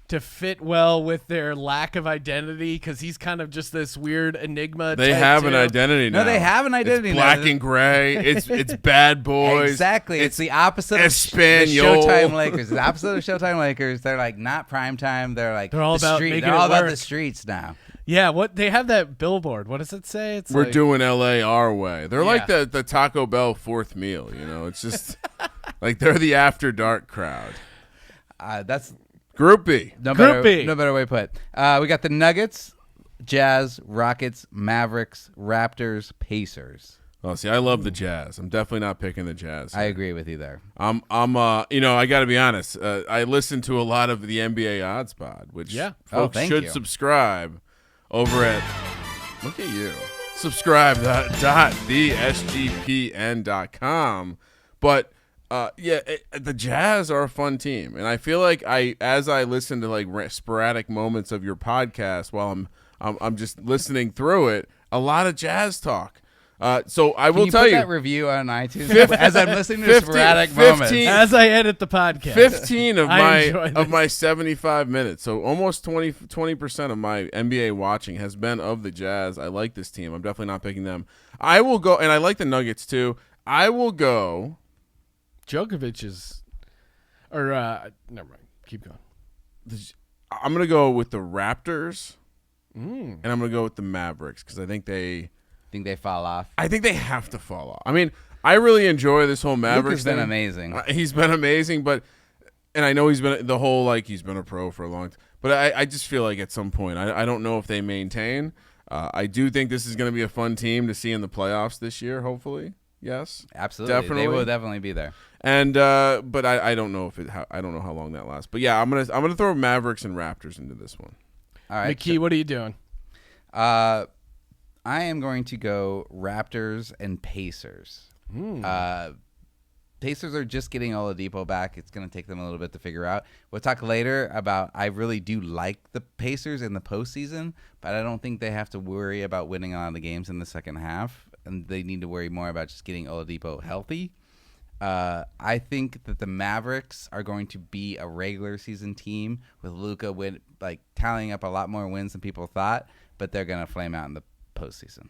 to fit well with their lack of identity because he's kind of just this weird enigma.
They have an identity now.
No, they have an identity
it's
now.
black and gray. It's bad boys.
Exactly. It's the opposite
Espanol.
of the Showtime Lakers. The opposite of Showtime Lakers. They're like not primetime. They're like
They're all
the
about
street.
making
They're all
it
about
work.
the streets now.
Yeah, what they have that billboard. What does it say? It's
We're
like,
doing LA our way. They're like
Yeah.
the Taco Bell fourth meal, you know. It's just like they're the after dark crowd.
That's
Group B.
no
Group B.
better way to put it. We got the Nuggets, Jazz, Rockets, Mavericks, Raptors, Pacers.
Oh, see, I love the Jazz. I'm definitely not picking the Jazz.
I agree with you there.
I got to be honest. I listen to a lot of the NBA Odds Pod, which folks
thank
should
you.
subscribe over at. Look at you. Subscribe.thesgpn.com. But the Jazz are a fun team, and I feel like as I listen to like sporadic moments of your podcast while I'm just listening through it, a lot of Jazz talk. So I will tell
Put
you
that review on iTunes as I'm listening to sporadic moments.
as I edit the podcast.
15 of
I enjoy this.
my 75 minutes. So almost 20% of my NBA watching has been of the Jazz. I like this team. I'm definitely not picking them. I will go, and I like the Nuggets too. I will go.
Djokovic is, or never mind. Keep going.
I'm going to go with the Raptors, and I'm going to go with the Mavericks because I think they
fall off.
I think they have to fall off. I mean, I really enjoy this whole Mavericks
Luka's been
thing.
amazing.
He's been amazing, and I know he's been he's been a pro for a long time. But I just feel like at some point, I don't know if they maintain. I do think this is going to be a fun team to see in the playoffs this year, hopefully. Yes.
Absolutely.
Definitely.
They will definitely be there.
And but I don't know I don't know how long that lasts. But yeah, I'm gonna throw Mavericks and Raptors into this one.
All right.
McKee, what are you doing?
I am going to go Raptors and Pacers. Pacers are just getting Oladipo back. It's going to take them a little bit to figure out. We'll talk later about I really do like the Pacers in the postseason, but I don't think they have to worry about winning a lot of the games in the second half. and they need to worry more about just getting Oladipo healthy. I think that the Mavericks are going to be a regular season team with Luka tallying up a lot more wins than people thought, but they're going to flame out in the postseason.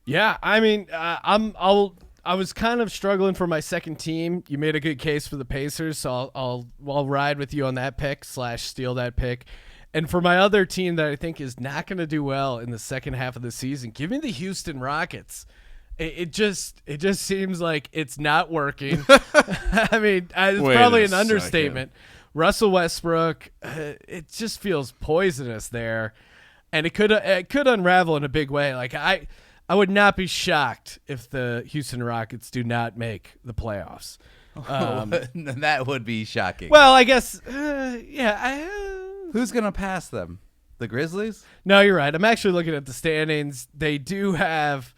Yeah, I mean, I was kind of struggling for my second team. You made a good case for the Pacers, so I'll ride with you on that pick / steal that pick. And for my other team that I think is not going to do well in the second half of the season, give me the Houston Rockets. It just seems like it's not working. I mean, it's probably an understatement. Russell Westbrook, it just feels poisonous there, and it could unravel in a big way. Like I would not be shocked if the Houston Rockets do not make the playoffs.
That would be shocking.
Well, I guess,
Who's going to pass them? The Grizzlies?
No, you're right. I'm actually looking at the standings. They do have.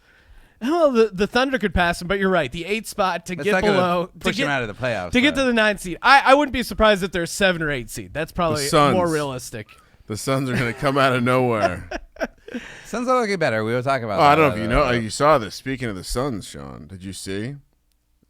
Well, the Thunder could pass them, but you're right. The 8th spot to get below,
push them out of the playoffs.
To get to the 9th seed, I wouldn't be surprised if they're 7 or 8 seed. That's probably more realistic.
The Suns are going to come out of nowhere.
Suns are looking better. We will talk about that.
I don't know if you know. You saw this. Speaking of the Suns, Sean, did you see?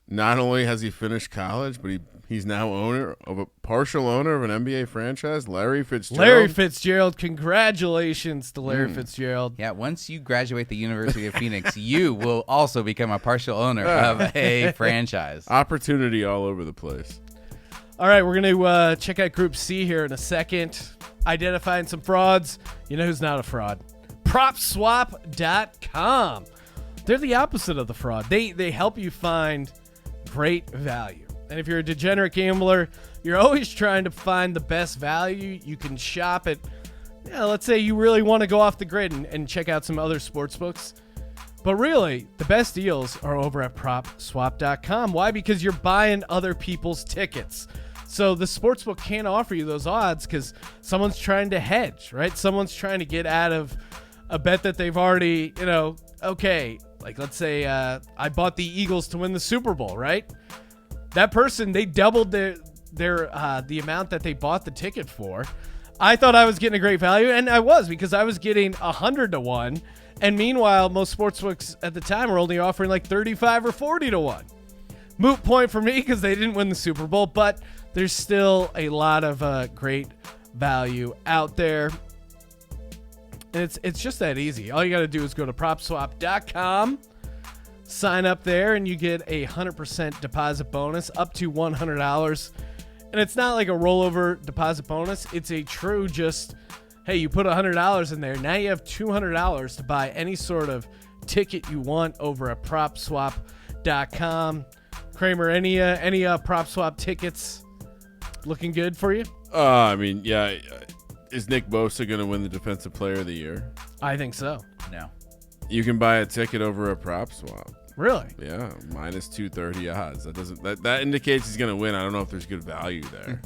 Not only has he finished college, but he's now partial owner of an NBA franchise, Larry Fitzgerald.
Larry Fitzgerald. Congratulations to Larry Fitzgerald.
Yeah, once you graduate the University of Phoenix, you will also become a partial owner of a franchise.
Opportunity all over the place.
All right, we're going to check out Group C here in a second. Identifying some frauds. You know who's not a fraud? PropSwap.com. They're the opposite of the fraud. They help you find great value. And if you're a degenerate gambler, you're always trying to find the best value. You can shop at, let's say you really want to go off the grid and check out some other sports books. But really, the best deals are over at PropSwap.com. Why? Because you're buying other people's tickets. So the sportsbook can't offer you those odds because someone's trying to hedge, right? Someone's trying to get out of a bet that they've already, okay, like let's say I bought the Eagles to win the Super Bowl, right? That person, they doubled their the amount that they bought the ticket for. I thought I was getting a great value, and I was, because I was getting 100 to 1. And meanwhile, most sportsbooks at the time were only offering like 35 or 40 to 1. Moot point for me because they didn't win the Super Bowl, but there's still a lot of great value out there. And it's just that easy. All you got to do is go to PropSwap.com, sign up there, and you get a 100% deposit bonus up to $100. And it's not like a rollover deposit bonus. It's a true just, hey, you put $100 in there. Now you have $200 to buy any sort of ticket you want over at PropSwap.com. Kramer, any PropSwap tickets looking good for you?
I mean, yeah. Is Nick Bosa going to win the Defensive Player of the Year?
I think so.
No.
You can buy a ticket over a PropSwap.
Really?
Yeah, minus 230 odds. That indicates he's going to win. I don't know if there's good value there.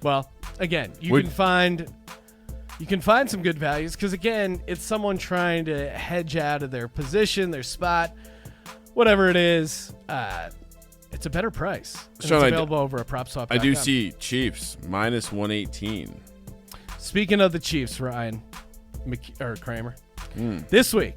Well, again, you can find some good values because, again, it's someone trying to hedge out of their position, their spot, whatever it is. It's a better price.
Sean,
it's available over at PropSwap.com.
I do see Chiefs minus 118.
Speaking of the Chiefs, Ryan Kramer, this week,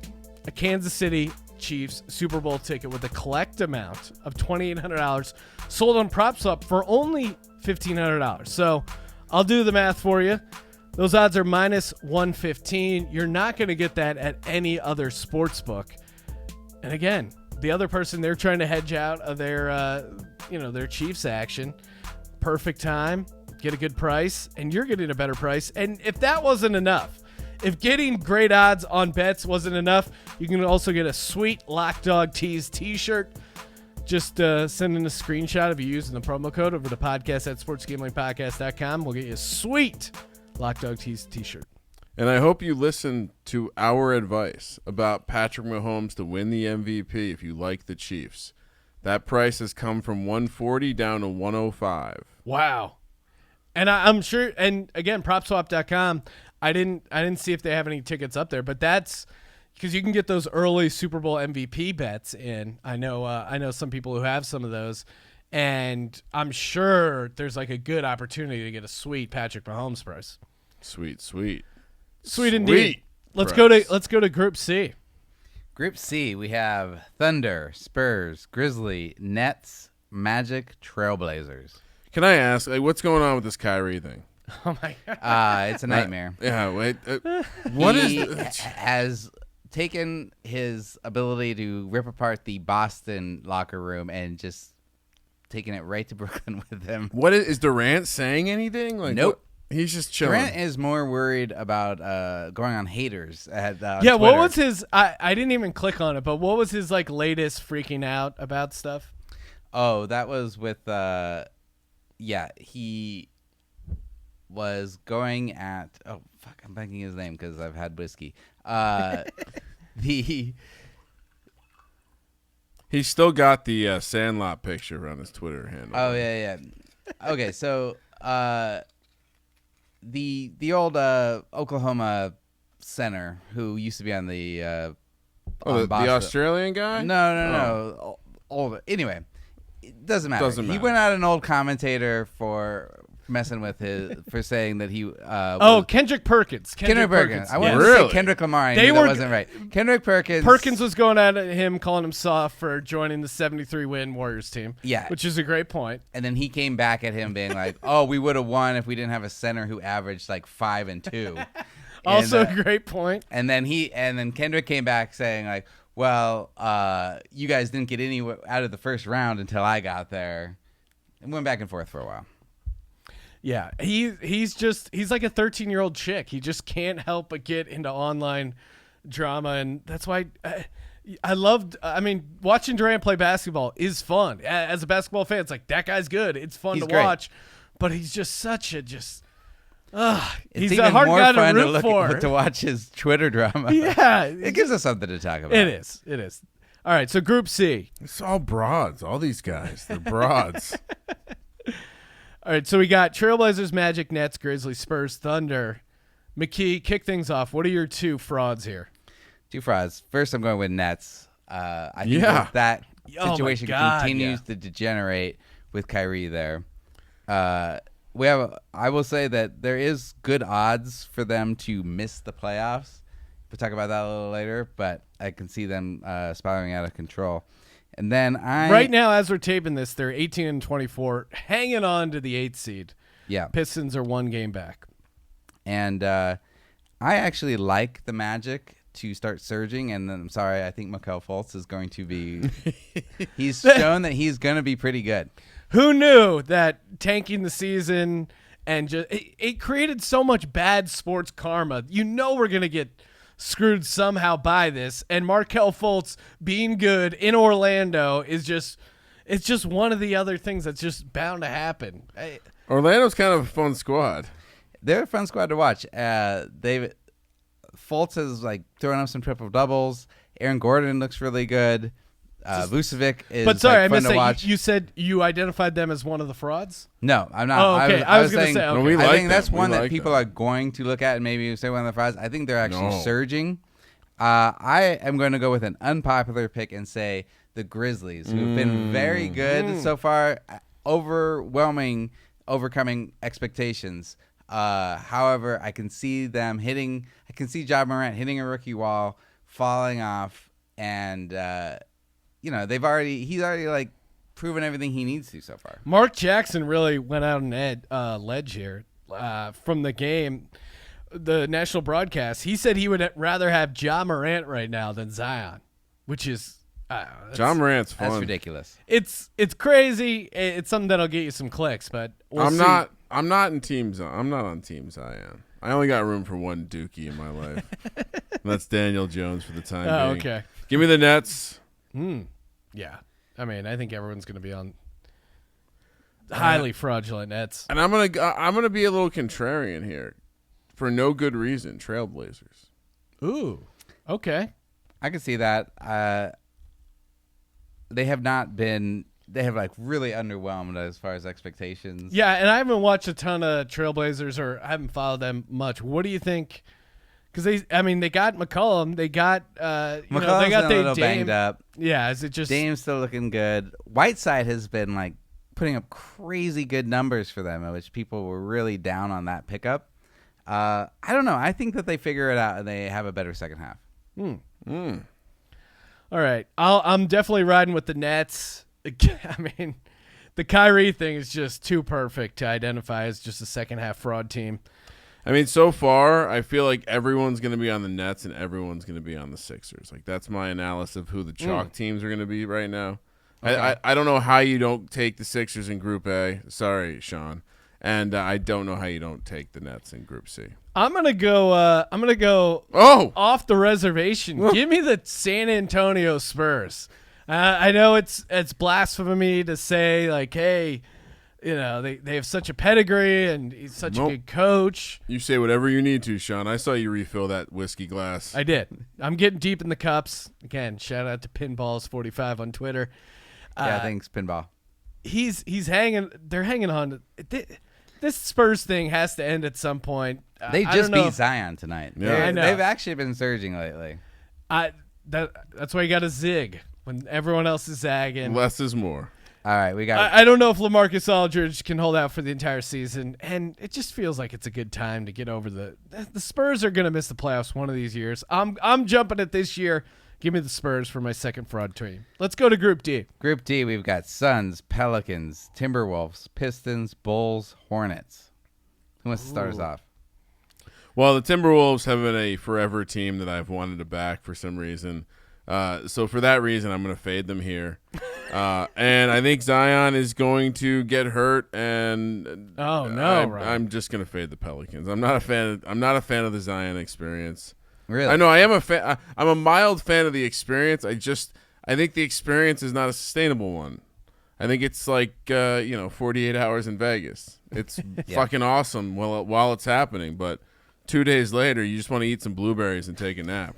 a Kansas City Chiefs Super Bowl ticket with a collect amount of $2,800 sold on PropSwap for only $1,500. So I'll do the math for you. Those odds are minus 115. You're not going to get that at any other sports book. And again, the other person, they're trying to hedge out of their Chiefs action. Perfect time. Get a good price, and you're getting a better price. And if that wasn't enough, if getting great odds on bets wasn't enough, you can also get a sweet Lock Dog Tees t-shirt. Just send in a screenshot if you're using the promo code over to podcast at sportsgamblingpodcast.com. We'll get you a sweet Lock Dog Tees t-shirt.
And I hope you listen to our advice about Patrick Mahomes to win the MVP if you like the Chiefs. That price has come from 140 down to 105.
Wow. And I'm sure, and again, PropSwap.com, I didn't see if they have any tickets up there, but that's because you can get those early Super Bowl MVP bets in. I know some people who have some of those, and I'm sure there's like a good opportunity to get a sweet Patrick Mahomes price.
Sweet
indeed. Let's go to Group C.
Group C, we have Thunder, Spurs, Grizzly, Nets, Magic, Trailblazers.
Can I ask, like, what's going on with this Kyrie thing?
Oh my god.
It's a nightmare.
Yeah, wait. What
He
is?
has taken his ability to rip apart the Boston locker room and just taken it right to Brooklyn with him.
What is Durant saying anything? Like,
Nope.
He's just chilling.
Durant is more worried about going on haters at
Yeah,
Twitter.
what was his? I didn't even click on it, but what was his like latest freaking out about stuff?
Oh, that was with he was going at I'm blanking his name because I've had whiskey.
He's still got the Sandlot picture on his Twitter handle.
Oh yeah. Okay, so the old Oklahoma center who used to be on the
the
Boston.
Australian guy?
No. Old. Anyway, it doesn't matter.
Doesn't
He
matter.
went at an old commentator for messing with for saying that he.
Kendrick Perkins.
Kendrick Perkins. I wanted
yes.
to
Really?
say Kendrick Lamar.
They
That
were-
wasn't right. Kendrick Perkins.
Perkins was going at him, calling him soft for joining the 73-win Warriors team.
Yeah.
Which is a great point.
And then he came back at him being like, "Oh, we would have won if we didn't have a center who averaged like 5 and 2."
Also
And,
a great point.
And then Kendrick came back saying like, "Well, you guys didn't get any out of the first round until I got there." And went back and forth for a while.
Yeah, he's like a 13-year-old chick. He just can't help but get into online drama, and that's why I loved. I mean, watching Durant play basketball is fun. As a basketball fan, it's like that guy's good. It's fun
He's
to
great.
watch, but he's just such a
It's
he's
even
a hard
more
guy
fun
to root for.
to watch his Twitter drama.
Yeah,
It gives us something to talk about.
it is. It is. All right, so Group C.
It's all broads. All these guys, they're broads.
All right, so we got Trailblazers, Magic, Nets, Grizzlies, Spurs, Thunder. McKee, kick things off. What are your two frauds here?
Two frauds. First, I'm going with Nets. I think
Yeah.
that
Oh my
situation
God,
continues to degenerate with Kyrie there. I will say that there is good odds for them to miss the playoffs. We'll talk about that a little later, but I can see them spiraling out of control. And then
Right now, as we're taping this, they're 18 and 24, hanging on to the 8th seed.
Yeah.
Pistons are 1 game back.
And I actually like the Magic to start surging. And then, I'm sorry, I think Markelle Fultz is going to be – he's shown that he's going to be pretty good.
Who knew that tanking the season and just it created so much bad sports karma? You know we're going to get screwed somehow by this. And Markelle Fultz being good in Orlando is just – it's just one of the other things that's just bound to happen.
Orlando's kind of a fun squad.
They're a fun squad to watch. Fultz has like throwing up some triple doubles. Aaron Gordon looks really good. Vucevic is
But sorry, I
fun
missed
to
that.
watch.
You said you identified them as one of the frauds?
No, I'm not.
Oh, okay. I was gonna
saying,
say, okay.
No, we
I
like
think that's
them. We
one that
like
people
them.
are going to look at and maybe say one of the frauds. I think they're actually
No.
surging. I am going to go with an unpopular pick and say the Grizzlies, who have been very good so far, overcoming expectations. However, I can see them hitting. I can see Ja Morant hitting a rookie wall, falling off, and he's already like proven everything he needs to so far.
Mark Jackson really went out on ledge here from the game. The national broadcast, he said he would rather have Ja Morant right now than Zion, which is
John Morant's fun.
That's ridiculous.
It's crazy. It's something that'll get you some clicks, but we'll see.
I'm not in teams. I'm not on Team Zion. I only got room for one Dookie in my life. And that's Daniel Jones for the time
Oh,
being.
okay.
Give me the Nets.
Yeah. I mean, I think everyone's going to be on highly fraudulent Nets.
And I'm gonna be a little contrarian here, for no good reason. Trailblazers.
Ooh. Okay.
I can see that. They have not been. They have like really underwhelmed as far as expectations.
Yeah, and I haven't watched a ton of Trailblazers, or I haven't followed them much. What do you think? Because they got McCollum, they got
McCollum's
they got
been a
their
little
Dame.
banged up.
Yeah, is it just
Dame's still looking good. Whiteside has been like putting up crazy good numbers for them, which people were really down on that pickup. I don't know. I think that they figure it out and they have a better second half.
All right. I'm definitely riding with the Nets. I mean, the Kyrie thing is just too perfect to identify as just a second half fraud team.
I mean, so far, I feel like everyone's going to be on the Nets and everyone's going to be on the Sixers. Like, that's my analysis of who the chalk teams are going to be right now. Okay. I don't know how you don't take the Sixers in Group A. Sorry, Sean. And I don't know how you don't take the Nets in Group C.
I'm gonna go off the reservation. Give me the San Antonio Spurs. I know it's blasphemy to say, like, hey, they have such a pedigree and he's such a good coach.
You say whatever you need to, Sean. I saw you refill that whiskey glass.
I did. I'm getting deep in the cups. Again, shout out to Pinballs45 on Twitter.
Yeah, thanks, Pinball.
He's hanging. They're hanging on. This Spurs thing has to end at some point.
They just beat Zion tonight.
Yeah.
I know.
They've actually been surging lately.
That's why you got to zig when everyone else is zagging.
Less is more.
All right, we got.
I don't know if LaMarcus Aldridge can hold out for the entire season, and it just feels like it's a good time to get over the Spurs are going to miss the playoffs one of these years. I'm jumping at this year. Give me the Spurs for my second fraud team. Let's go to Group D.
Group D, we've got Suns, Pelicans, Timberwolves, Pistons, Bulls, Hornets. Who wants to start us off?
Well, the Timberwolves have been a forever team that I've wanted to back for some reason. So for that reason, I'm going to fade them here. And I think Zion is going to get hurt, and I'm just going to fade the Pelicans. I'm not a fan of the Zion experience.
Really?
I know I am a fan. I'm a mild fan of the experience. I think the experience is not a sustainable one. I think it's like 48 hours in Vegas. It's fucking awesome while it's happening, but 2 days later you just want to eat some blueberries and take a nap.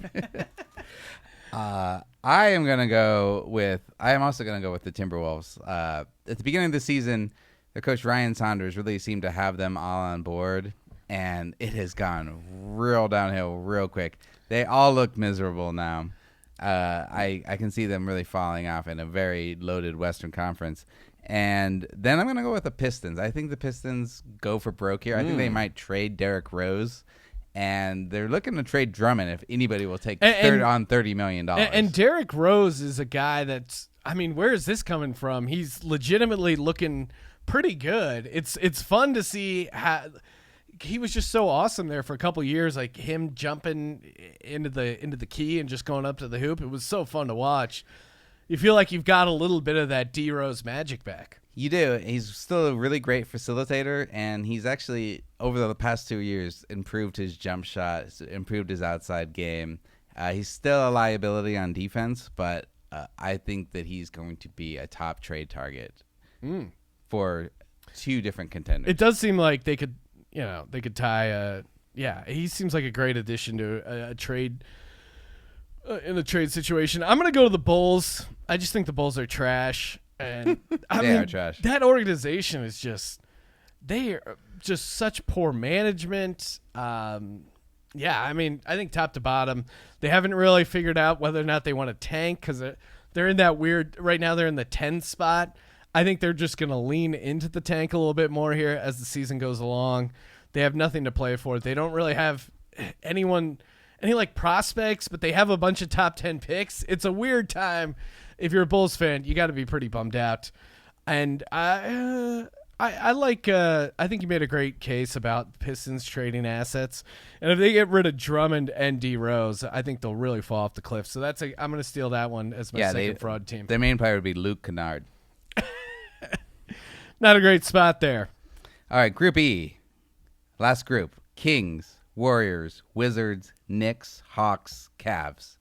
I am also going to go with the Timberwolves. At the beginning of the season, their coach Ryan Saunders really seemed to have them all on board, and it has gone real downhill real quick. They all look miserable now. I can see them really falling off in a very loaded Western Conference. And then I'm going to go with the Pistons. I think the Pistons go for broke here. I think they might trade Derrick Rose. And they're looking to trade Drummond if anybody will take $30 million.
And Derrick Rose is a guy that's, I mean, where is this coming from? He's legitimately looking pretty good. It's fun to see how he was just so awesome there for a couple years, like him jumping into the key and just going up to the hoop. It was so fun to watch. You feel like you've got a little bit of that D Rose magic back.
You do. He's still a really great facilitator, and he's actually, over the past 2 years, improved his jump shot, improved his outside game. He's still a liability on defense, but I think that he's going to be a top trade target for two different contenders.
It does seem like they could tie he seems like a great addition to a trade in a trade situation. I'm going to go to the Bulls. I just think the Bulls are trash. And
they are trash.
That organization is they are just such poor management. I think top to bottom, they haven't really figured out whether or not they want to tank because they're in that weird, right now they're in the 10 spot. I think they're just going to lean into the tank a little bit more here as the season goes along. They have nothing to play for. They don't really have any prospects, but they have a bunch of top 10 picks. It's a weird time. If you're a Bulls fan, you got to be pretty bummed out. And I think you made a great case about Pistons trading assets. And if they get rid of Drummond and D Rose, I think they'll really fall off the cliff. So I'm going to steal that one as my second fraud team.
Their main player would be Luke Kennard.
Not a great spot there.
All right, Group E. Last group. Kings, Warriors, Wizards, Knicks, Hawks, Cavs.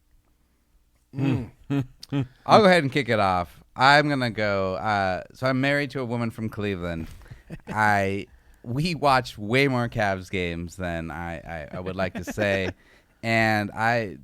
I'll go ahead and kick it off. I'm going to go. So I'm married to a woman from Cleveland. We watch way more Cavs games than I would like to say. And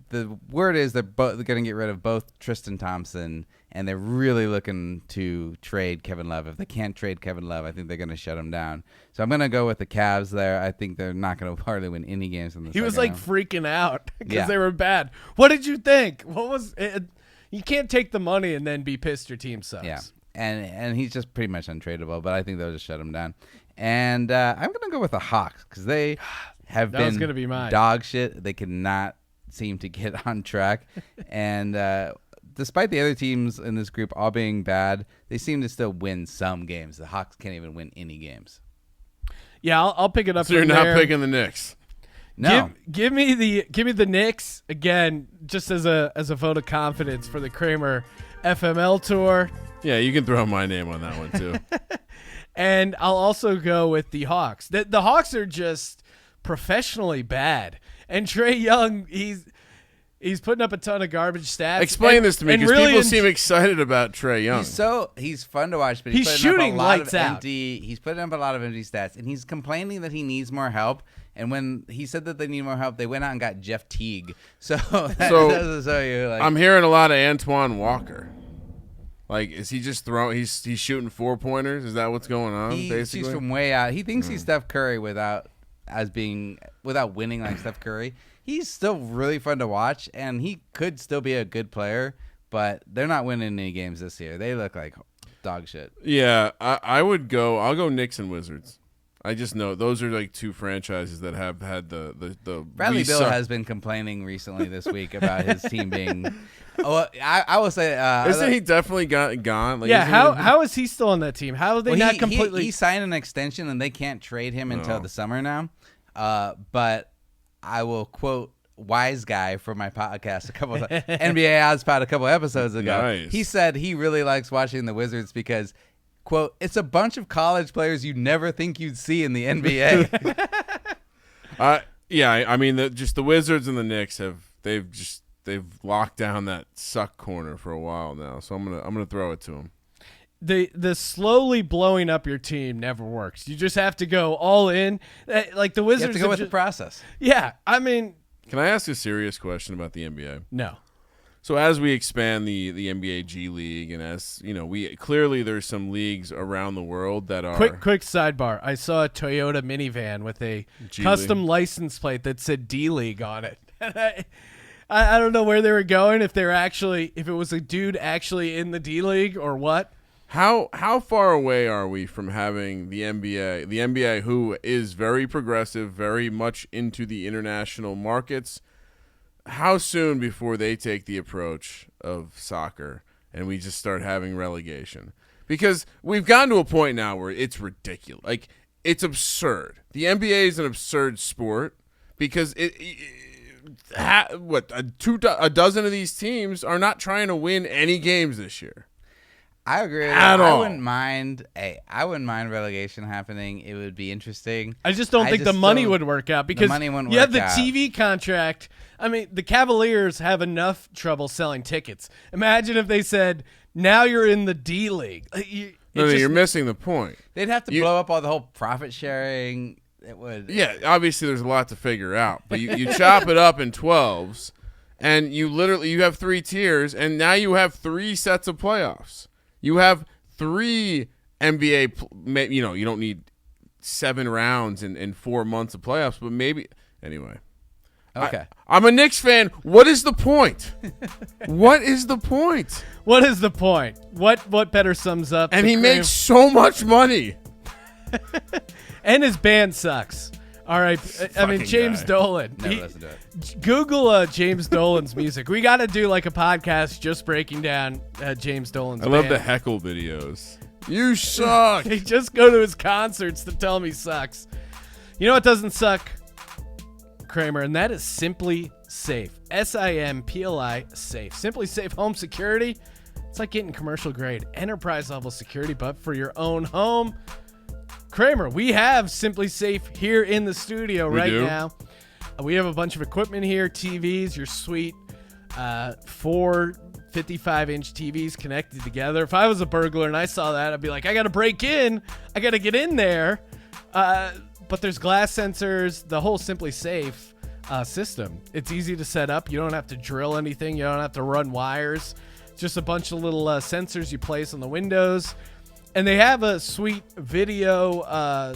the word is they're going to get rid of both Tristan Thompson, and they're really looking to trade Kevin Love. If they can't trade Kevin Love, I think they're going to shut him down. So I'm going to go with the Cavs there. I think they're not going to hardly win any games in the second
He was like
round.
freaking out because they were bad. What did you think? What was it? You can't take the money and then be pissed your team sucks.
Yeah, and he's just pretty much untradeable, but I think they'll just shut him down. And I'm going to go with the Hawks because they have
That was
been
gonna be mine.
dog shit. They cannot seem to get on track. And despite the other teams in this group all being bad, they seem to still win some games. The Hawks can't even win any games.
Yeah, I'll pick it up.
So you're
from
not
there.
picking the Knicks.
No.
Give me the Knicks again, just as a vote of confidence for the Kramer FML tour.
Yeah, you can throw my name on that one too.
And I'll also go with the Hawks. The Hawks are just professionally bad. And Trae Young, he's putting up a ton of garbage stats.
Explain this to me, because
really
people seem excited about Trae Young.
He's fun to watch, but
He's
putting up
shooting
a lot
lights
of
out.
empty. He's putting up a lot of empty stats, and he's complaining that he needs more help. And when he said that they need more help, they went out and got Jeff Teague. So that doesn't show you. Like,
I'm hearing a lot of Antoine Walker. Like, is he just throwing? He's shooting 4-pointers. Is that what's going on?
he
basically,
shoots from way out. He thinks he's Steph Curry without winning like Steph Curry. He's still really fun to watch, and he could still be a good player. But they're not winning any games this year. They look like dog shit.
Yeah, I'll go Knicks and Wizards. I just know those are like two franchises that have had the
Bradley Beal has been complaining recently this week about his team being. Oh, I will say,
isn't he definitely gone? Like,
Yeah, how is he still on that team? How are they not completely?
He signed an extension, and they can't trade him until the summer now. But I will quote Wise Guy from my podcast NBA OddsPod a couple episodes ago.
Nice.
He said he really likes watching the Wizards because, quote, it's a bunch of college players you never think you'd see in the NBA.
Yeah, I mean, just the Wizards and the Knicks they've locked down that suck corner for a while now. So I'm gonna throw it to them.
The slowly blowing up your team never works. You just have to go all in. Like the Wizards
You have to go with the process.
Yeah, I mean,
Can I ask a serious question about the NBA?
no.
So as we expand the NBA G League, and as you know, there's some leagues around the world that are
Quick sidebar. I saw a Toyota minivan with a
G
custom
League.
license plate that said D League on it. I don't know where they were going, if it was a dude actually in the D League or what.
How far away are we from having the NBA, who is very progressive, very much into the international markets? How soon before they take the approach of soccer and we just start having relegation? Because we've gotten to a point now where it's ridiculous. Like, it's absurd. The NBA is an absurd sport because a dozen of these teams are not trying to win any games this year.
I agree.
At all.
I wouldn't mind relegation happening. It would be interesting.
I just don't think the money would work out because
money wouldn't
you have
work
the
out.
TV contract. I mean, the Cavaliers have enough trouble selling tickets. Imagine if they said, now you're in the D League.
You're missing the point.
They'd have to blow up all the whole profit sharing. It would.
Yeah, obviously there's a lot to figure out, but you chop it up in 12s, and you have 3 tiers, and now you have 3 sets of playoffs. You have 3 NBA. You don't need 7 rounds in 4 months of playoffs, but maybe anyway.
Okay.
I'm a Knicks fan. What is the point? What is the point?
What is the point? What better sums up?
And
the
he
Kramer-
makes so much money.
and his band sucks. All right, I mean
Fucking
James
guy.
Dolan.
Never listen to it.
Google James Dolan's music. We got to do like a podcast just breaking down James Dolan's.
I love
band.
the heckle videos. You suck.
They just go to his concerts to tell him he sucks. You know what doesn't suck, Kramer, and that is Simply Safe. SIMPLI Safe. Simply Safe Home Security. It's like getting commercial grade enterprise level security, but for your own home. Kramer, we have Simply Safe here in the studio right now. We have a bunch of equipment here, TVs, your sweet 4 55-inch TVs connected together. If I was a burglar and I saw that, I'd be like, I got to break in. I got to get in there. But there's glass sensors, the whole Simply Safe system. It's easy to set up. You don't have to drill anything. You don't have to run wires. Just a bunch of little sensors you place on the windows. And they have a sweet video,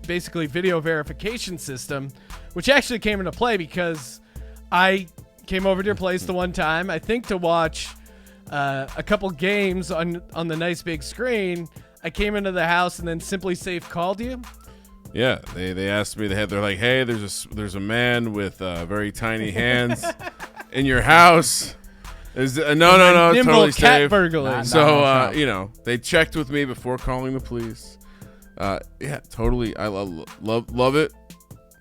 basically video verification system, which actually came into play because I came over to your place the one time, I think to watch a couple games on the nice big screen. I came into the house and then Simply Safe called you.
Yeah, they asked me. They're like, hey, there's a man with very tiny hands in your house. No,
Nimble
totally
cat
safe.
burglary.
Not-
So, they checked with me before calling the police. Yeah, totally. I love it.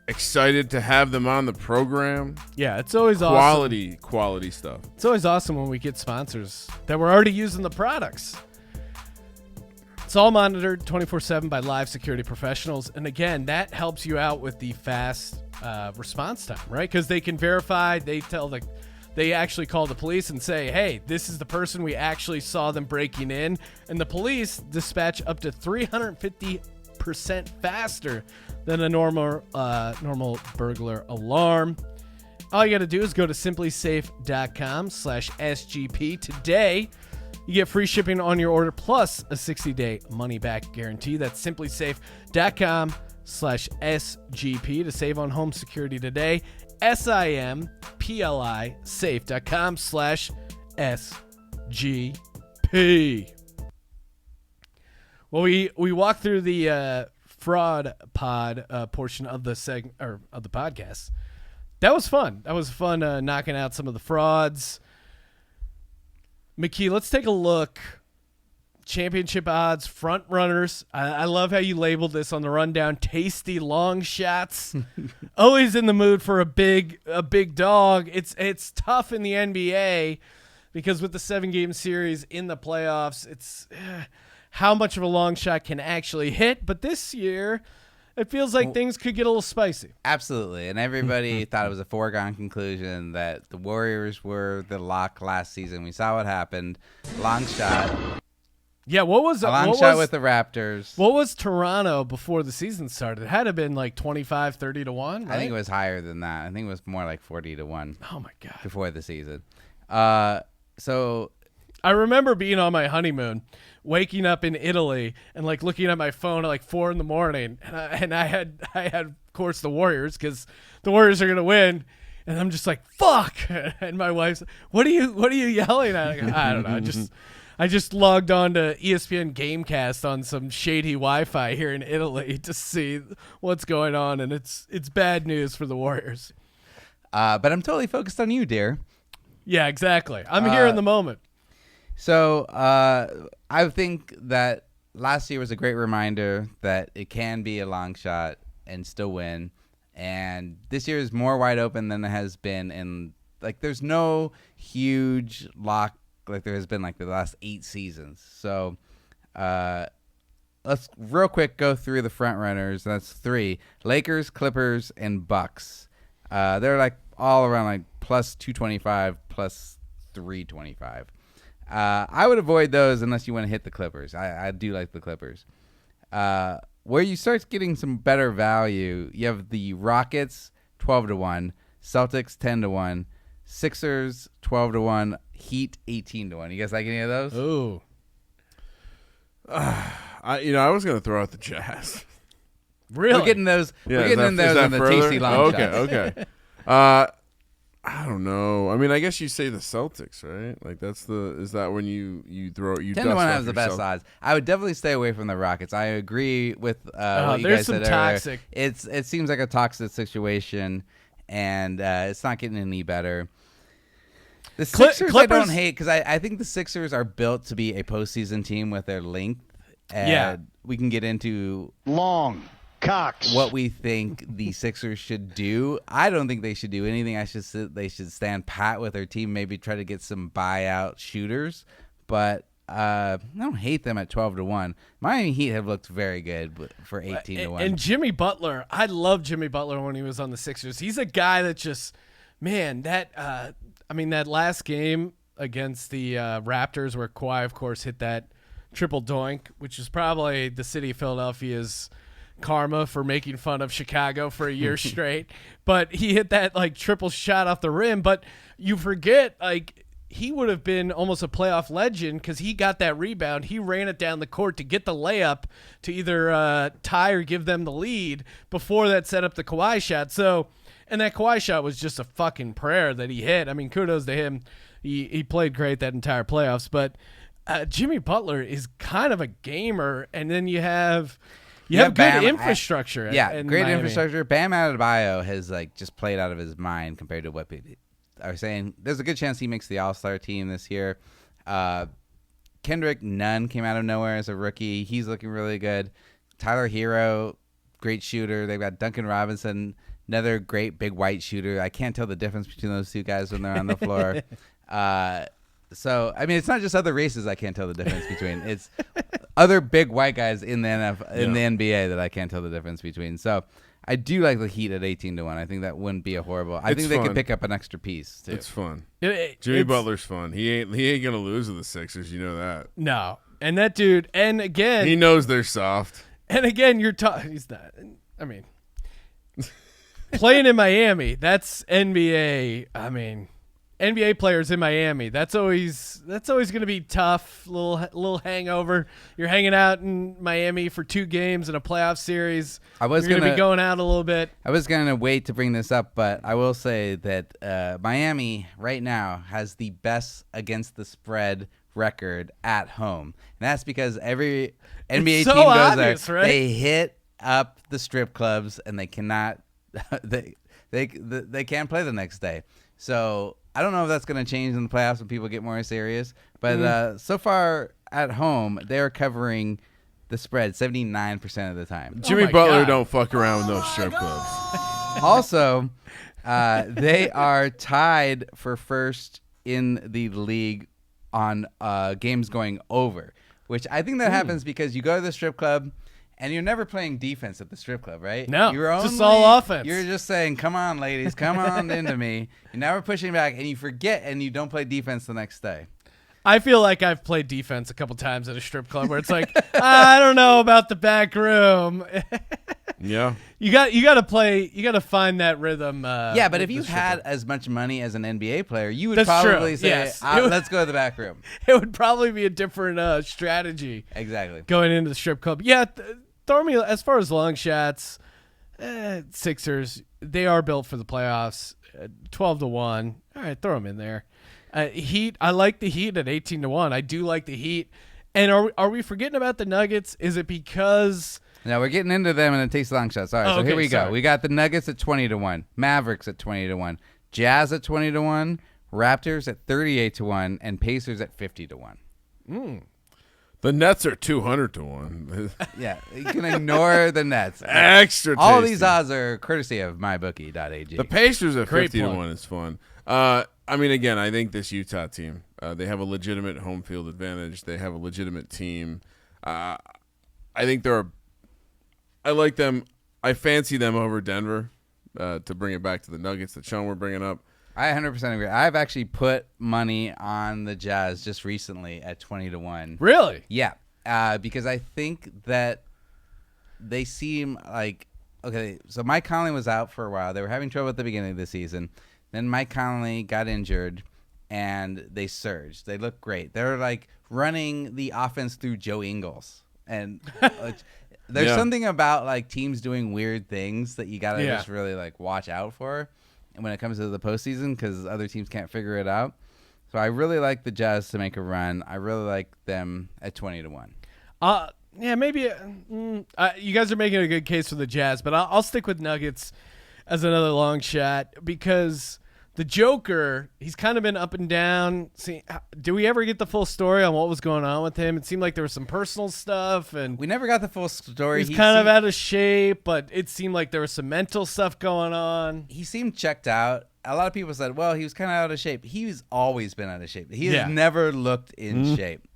Excited to have them on the program.
Yeah, it's always awesome.
Quality stuff.
It's always awesome when we get sponsors that were already using the products. It's all monitored 24/7 by live security professionals. And again, that helps you out with the fast response time, right? Because they can verify, they actually call the police and say, hey, this is the person, we actually saw them breaking in. And the police dispatch up to 350% faster than a normal burglar alarm. All you got to do is go to simplysafe.com/SGP today. You get free shipping on your order plus a 60-day money-back guarantee. That's simplysafe.com/SGP to save on home security today. SIMPLI safe.com/SGP. Well, we walked through the fraud pod portion of the of the podcast. That was fun. That was fun knocking out some of the frauds. McKee, let's take a look. Championship odds, front runners. I love how you labeled this on the rundown. Tasty long shots. Always in the mood for a big dog. It's tough in the NBA because with the 7-game series in the playoffs, it's how much of a long shot can actually hit. But this year, it feels like things could get a little spicy.
Absolutely. And everybody thought it was a foregone conclusion that the Warriors were the lock last season. We saw what happened. Long shot.
Yeah, what was
A long shot with the Raptors.
What was Toronto before the season started? It had to have been like 25, 30 to 1, right?
I think it was higher than that. I think it was more like 40 to 1.
Oh, my God.
Before the season. So
I remember being on my honeymoon, waking up in Italy and like looking at my phone at like 4 a.m. and I had of course the Warriors because the Warriors are gonna win, and I'm just like fuck, and my wife's what are you yelling at? I don't know. I just logged on to ESPN Gamecast on some shady Wi-Fi here in Italy to see what's going on, and it's bad news for the Warriors.
but I'm totally focused on you, dear.
Yeah, exactly. I'm here in the moment.
So I think that last year was a great reminder that it can be a long shot and still win. And this year is more wide open than it has been. And like, there's no huge lock like there has been like the last 8 seasons. So let's real quick go through the front runners. That's 3: Lakers, Clippers, and Bucks. They're like all around like plus 225, plus 325. I would avoid those unless you want to hit the Clippers. I do like the Clippers. Where you start getting some better value, you have the Rockets 12 to 1, Celtics 10 to 1, Sixers 12 to 1, Heat 18 to 1. You guys like any of those?
Ooh.
I was gonna throw out the Jazz.
Really?
We're getting those.
Yeah,
we're getting in those in the
further?
tasty long shots.
Okay. I don't know. I mean, I guess you say the Celtics, right? Like is that when you throw
10 to 1 has the best odds. I would definitely stay away from the Rockets. I agree with what you guys said
toxic.
earlier. It seems like a toxic situation, and it's not getting any better. The Sixers I don't hate because I think the Sixers are built to be a postseason team with their length. And we can get into
Long cocks.
what we think the Sixers should do. I don't think they should do anything. They should stand pat with their team, maybe try to get some buyout shooters. But I don't hate them at 12 to 1. Miami Heat have looked very good for 18 to 1.
And Jimmy Butler, I loved Jimmy Butler when he was on the Sixers. He's a guy that just, man, that last game against the Raptors where Kawhi, of course, hit that triple doink, which is probably the city of Philadelphia's karma for making fun of Chicago for a year straight. But he hit that like triple shot off the rim. But you forget, like, he would have been almost a playoff legend because he got that rebound. He ran it down the court to get the layup to either tie or give them the lead before that set up the Kawhi shot. So, and that Kawhi shot was just a fucking prayer that he hit. I mean, kudos to him. He played great that entire playoffs. But Jimmy Butler is kind of a gamer, and then you have good
Bam,
infrastructure.
Great
Miami.
infrastructure. Bam Adebayo has like just played out of his mind compared to what are saying there's a good chance he makes the All-Star team this year. Kendrick Nunn came out of nowhere as a rookie. He's looking really good. Tyler Hero, great shooter. They've got Duncan Robinson, another great big white shooter. I can't tell the difference between those two guys when they're on the floor. So, I mean, it's not just other races I can't tell the difference between. It's other big white guys in the in the NBA that I can't tell the difference between. So, I do like the Heat at 18-1. I think that wouldn't be a horrible. I think they could pick up an extra piece too.
It's fun. Jimmy Butler's fun. He ain't gonna lose to the Sixers. You know that.
No, and that dude. And again,
he knows they're soft.
And again, he's not. I mean, playing in Miami. That's NBA. I mean. NBA players in Miami. That's always going to be tough. Little hangover. You're hanging out in Miami for 2 games in a playoff series. You're going to be going out a little bit.
I was going to wait to bring this up, but I will say that Miami right now has the best against the spread record at home, and that's because every NBA team goes there. Right? They hit up the strip clubs, and they cannot. they can't play the next day. So. I don't know if that's going to change in the playoffs when people get more serious, but so far at home, they're covering the spread 79% of the time.
Jimmy Butler don't fuck around with those strip clubs.
Also, they are tied for first in the league on games going over, which I think that happens because you go to the strip club, and you're never playing defense at the strip club, right?
No, just all offense.
You're just saying, come on, ladies, come on into me. You're never pushing back, and you forget, and you don't play defense the next day.
I feel like I've played defense a couple times at a strip club where it's like, I don't know about the back room.
Yeah.
You got to play. You got to find that rhythm.
Yeah, but if you had as much money as an NBA player, you would probably say,
yes.
Let's go to the back room.
It would probably be a different strategy.
Exactly.
Going into the strip club. Yeah. Throw me as far as long shots. Sixers, they are built for the playoffs. 12-1. All right, throw them in there. Heat, I like the Heat at 18-1. I do like the Heat. And are we forgetting about the Nuggets? Is it because?
No, we're getting into them, and it takes long shots. All right, so here we go. We got the Nuggets at 20-1, Mavericks at 20-1, Jazz at 20-1, Raptors at 38-1, and Pacers at 50-1.
The Nets are 200-1.
Yeah, you can ignore the Nets.
Extra tasty.
All these odds are courtesy of mybookie.ag.
The Pacers at 50-1 is fun. I mean, again, I think this Utah team, they have a legitimate home field advantage. They have a legitimate team. I think I like them. I fancy them over Denver to bring it back to the Nuggets that Sean were bringing up.
I 100% agree. I've actually put money on the Jazz just recently at 20-1.
Really?
Yeah, because I think that they seem like okay. So Mike Conley was out for a while. They were having trouble at the beginning of the season. Then Mike Conley got injured, and they surged. They look great. They're like running the offense through Joe Ingles, and there's something about like teams doing weird things that you gotta just really like watch out for. When it comes to the postseason, because other teams can't figure it out. So I really like the Jazz to make a run. I really like them at 20-1.
Yeah, maybe you guys are making a good case for the Jazz, but I'll stick with Nuggets as another long shot because the Joker, he's kind of been up and down. See, do we ever get the full story on what was going on with him? It seemed like there was some personal stuff, and
we never got the full story.
He's kind of out of shape, but it seemed like there was some mental stuff going on.
He seemed checked out. A lot of people said, well, he was kind of out of shape. He's always been out of shape. He has never looked in shape.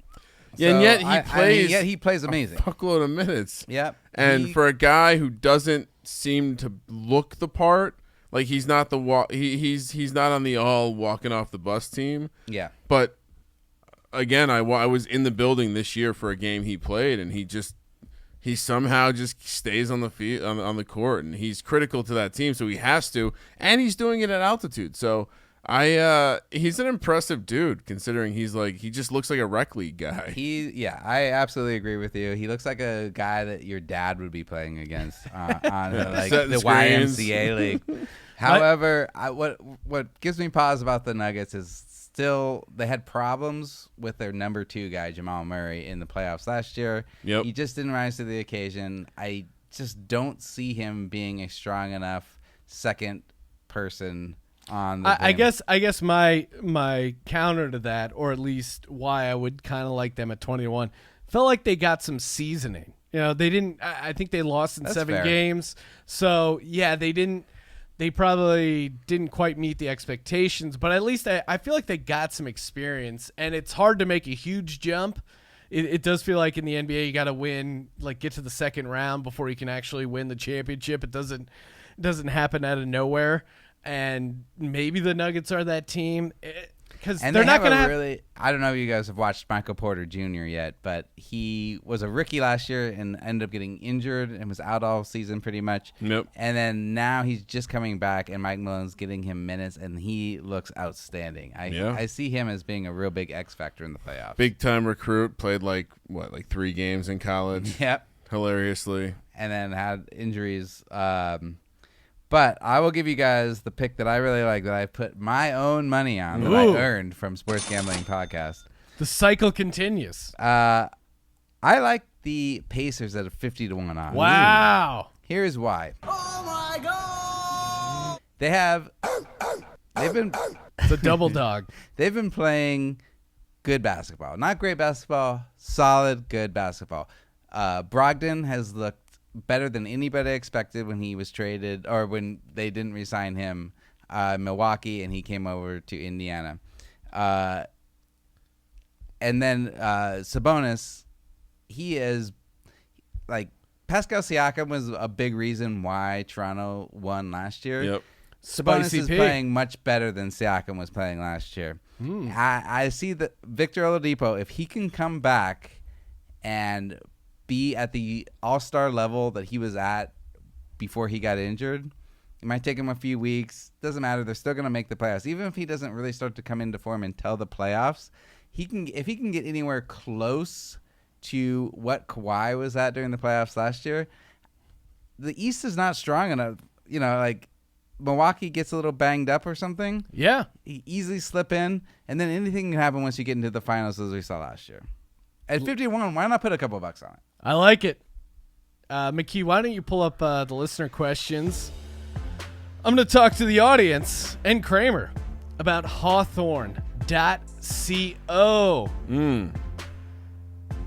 Yeah, so, and yet
he plays amazing.
A fuckload of minutes.
Yep.
And for a guy who doesn't seem to look the part, like he's not the he's not on the all walking off the bus team.
Yeah.
But again, I was in the building this year for a game he played, and he somehow just stays on the field on the court, and he's critical to that team, so he has to, and he's doing it at altitude. So he's an impressive dude considering he just looks like a rec league guy.
I absolutely agree with you. He looks like a guy that your dad would be playing against on the YMCA league. However, what gives me pause about the Nuggets is still they had problems with their number 2 guy Jamal Murray in the playoffs last year.
Yep.
He just didn't rise to the occasion. I just don't see him being a strong enough second person on the
I guess my counter to that, or at least why I would kind of like them at 20-1, felt like they got some seasoning. They didn't. I think they lost in
That's
7
fair.
games. So yeah, they didn't. They probably didn't quite meet the expectations, but at least I feel like they got some experience, and it's hard to make a huge jump. It does feel like in the NBA you got to win, like get to the second round before you can actually win the championship. It doesn't happen out of nowhere, and maybe the Nuggets are that team. Because they're not going to have.
I don't know if you guys have watched Michael Porter Jr. yet, but he was a rookie last year and ended up getting injured and was out all season pretty much.
Yep.
And then now he's just coming back, and Mike Malone's getting him minutes, and he looks outstanding. I see him as being a real big X factor in the playoffs.
Big time recruit. Played like 3 games in college.
Yep.
Hilariously.
And then had injuries. But I will give you guys the pick that I really like, that I put my own money on, that I earned from Sports Gambling Podcast.
The cycle continues.
I like the Pacers at a 50-1 odds.
Wow.
Here's why. Oh my God! They've been
It's a double dog.
They've been playing good basketball. Not great basketball, solid, good basketball. Brogdon has looked better than anybody expected when he was traded, or when they didn't re-sign him in Milwaukee and he came over to Indiana. And then Sabonis, he is like, Pascal Siakam was a big reason why Toronto won last year.
Yep.
Sabonis
Spicy
is
P.
playing much better than Siakam was playing last year. I see that Victor Oladipo, if he can come back and be at the all-star level that he was at before he got injured, it might take him a few weeks. Doesn't matter. They're still going to make the playoffs. Even if he doesn't really start to come into form until the playoffs, if he can get anywhere close to what Kawhi was at during the playoffs last year, the East is not strong enough. Like Milwaukee gets a little banged up or something.
Yeah.
You easily slip in, and then anything can happen once you get into the finals, as we saw last year. At 51, why not put a couple bucks on it?
I like it. McKee, why don't you pull up the listener questions? I'm going to talk to the audience and Kramer about Hawthorne.co.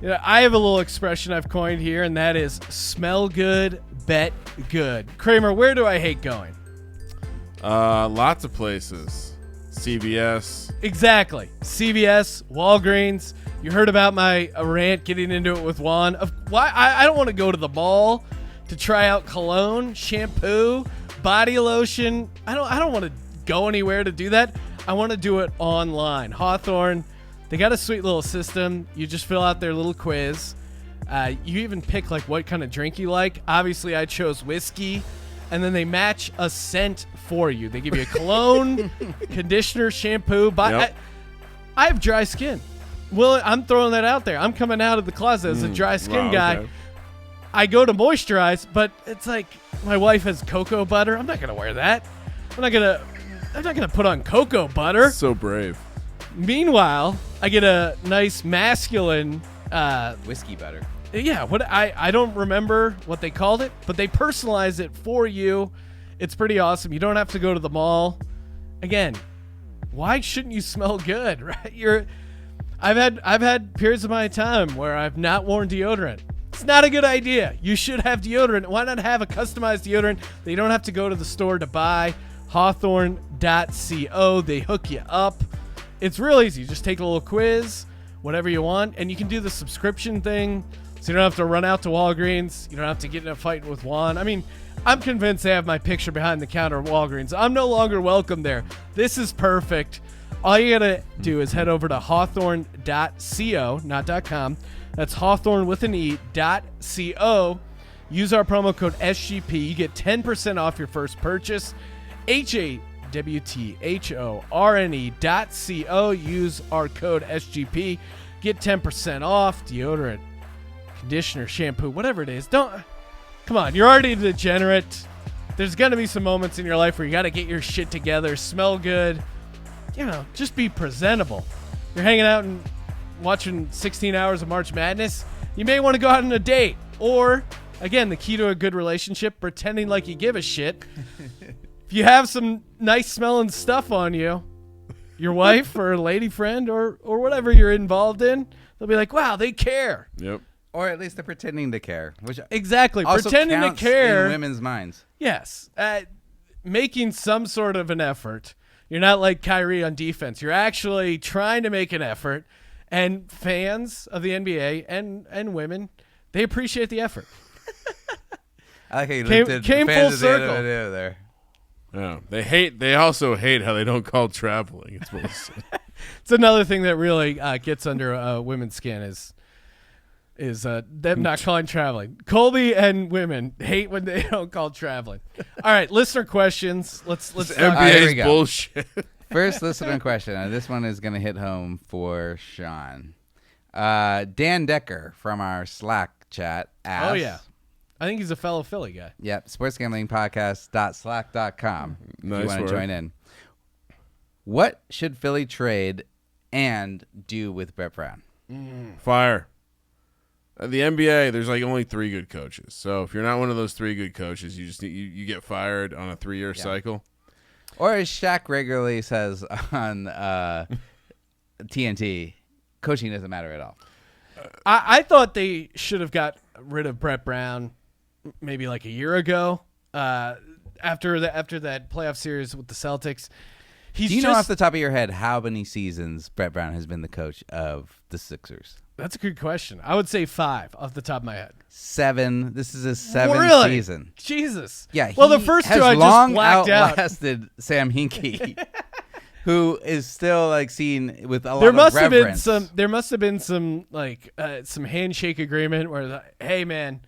I have a little expression I've coined here, and that is smell good, bet good. Kramer, where do I hate going?
Lots of places. CVS.
Exactly. CVS, Walgreens. You heard about my rant getting into it with Juan. Why I don't want to go to the mall to try out cologne, shampoo, body lotion. I don't want to go anywhere to do that. I want to do it online. Hawthorne, they got a sweet little system. You just fill out their little quiz. You even pick like what kind of drink you like. Obviously, I chose whiskey. And then they match a scent for you. They give you a cologne, conditioner, shampoo. I have dry skin. Well, I'm throwing that out there. I'm coming out of the closet as a dry skin guy.
Okay.
I go to moisturize, but it's like my wife has cocoa butter. I'm not gonna wear that. I'm not gonna put on cocoa butter.
So brave.
Meanwhile, I get a nice masculine
Whiskey butter.
Yeah, what I don't remember what they called it, but they personalize it for you. It's pretty awesome. You don't have to go to the mall. Again, why shouldn't you smell good, right? I've had periods of my time where I've not worn deodorant. It's not a good idea. You should have deodorant. Why not have a customized deodorant that you don't have to go to the store to buy? Hawthorne.co. They hook you up. It's real easy. You just take a little quiz, whatever you want, and you can do the subscription thing. So you don't have to run out to Walgreens. You don't have to get in a fight with Juan. I mean, I'm convinced they have my picture behind the counter at Walgreens. I'm no longer welcome there. This is perfect. All you got to do is head over to hawthorne.co, not .com. That's Hawthorne with an E.co. Use our promo code SGP. You get 10% off your first purchase. HAWTHORNE.co. Use our code SGP. Get 10% off. Deodorant, conditioner, shampoo, whatever it is. Come on, you're already a degenerate. There's going to be some moments in your life where you got to get your shit together, smell good, just be presentable. You're hanging out and watching 16 hours of March Madness. You may want to go out on a date, or again, the key to a good relationship, pretending like you give a shit. if you have some nice smelling stuff on you, your wife or a lady friend or whatever you're involved in, they'll be like, wow, they care.
Yep.
Or at least they're pretending to care, which
Exactly.
also
Pretending to
counts
care.
in women's minds.
Yes. Making some sort of an effort. You're not like Kyrie on defense. You're actually trying to make an effort. And fans of the NBA and women, they appreciate the effort.
I like how you
Came full
fans
circle.
at the end of there.
Yeah, they also hate how they don't call traveling. It's bullshit.
It's another thing that really gets under women's skin is them not calling traveling. Colby and women hate when they don't call traveling. All right, listener questions. Let's
here we
NBA's
go.
bullshit.
First listener question. This one is going to hit home for Sean. Dan Decker from our Slack chat asks.
Oh, yeah. I think he's a fellow Philly guy.
Yep. sportsgamblingpodcast.slack.com if
Nice
you want to
work.
join in. What should Philly trade and do with Brett Brown?
Fire. The NBA, there's like only 3 good coaches. So if you're not one of those 3 good coaches, you just you get fired on a 3-year cycle.
Or as Shaq regularly says on TNT, coaching doesn't matter at all.
I thought they should have got rid of Brett Brown maybe like a year ago after that playoff series with the Celtics.
Do you know off the top of your head how many seasons Brett Brown has been the coach of the Sixers?
That's a good question. I would say 5 off the top of my head.
7. This is his 7th
Really?
season.
Jesus.
Yeah.
Well, the
he
first
has
2 I just
long
blacked out.
outlasted Sam Hinkie, who is still like seen with a lot
There
of
must
reverence.
have been some like some handshake agreement where, hey man,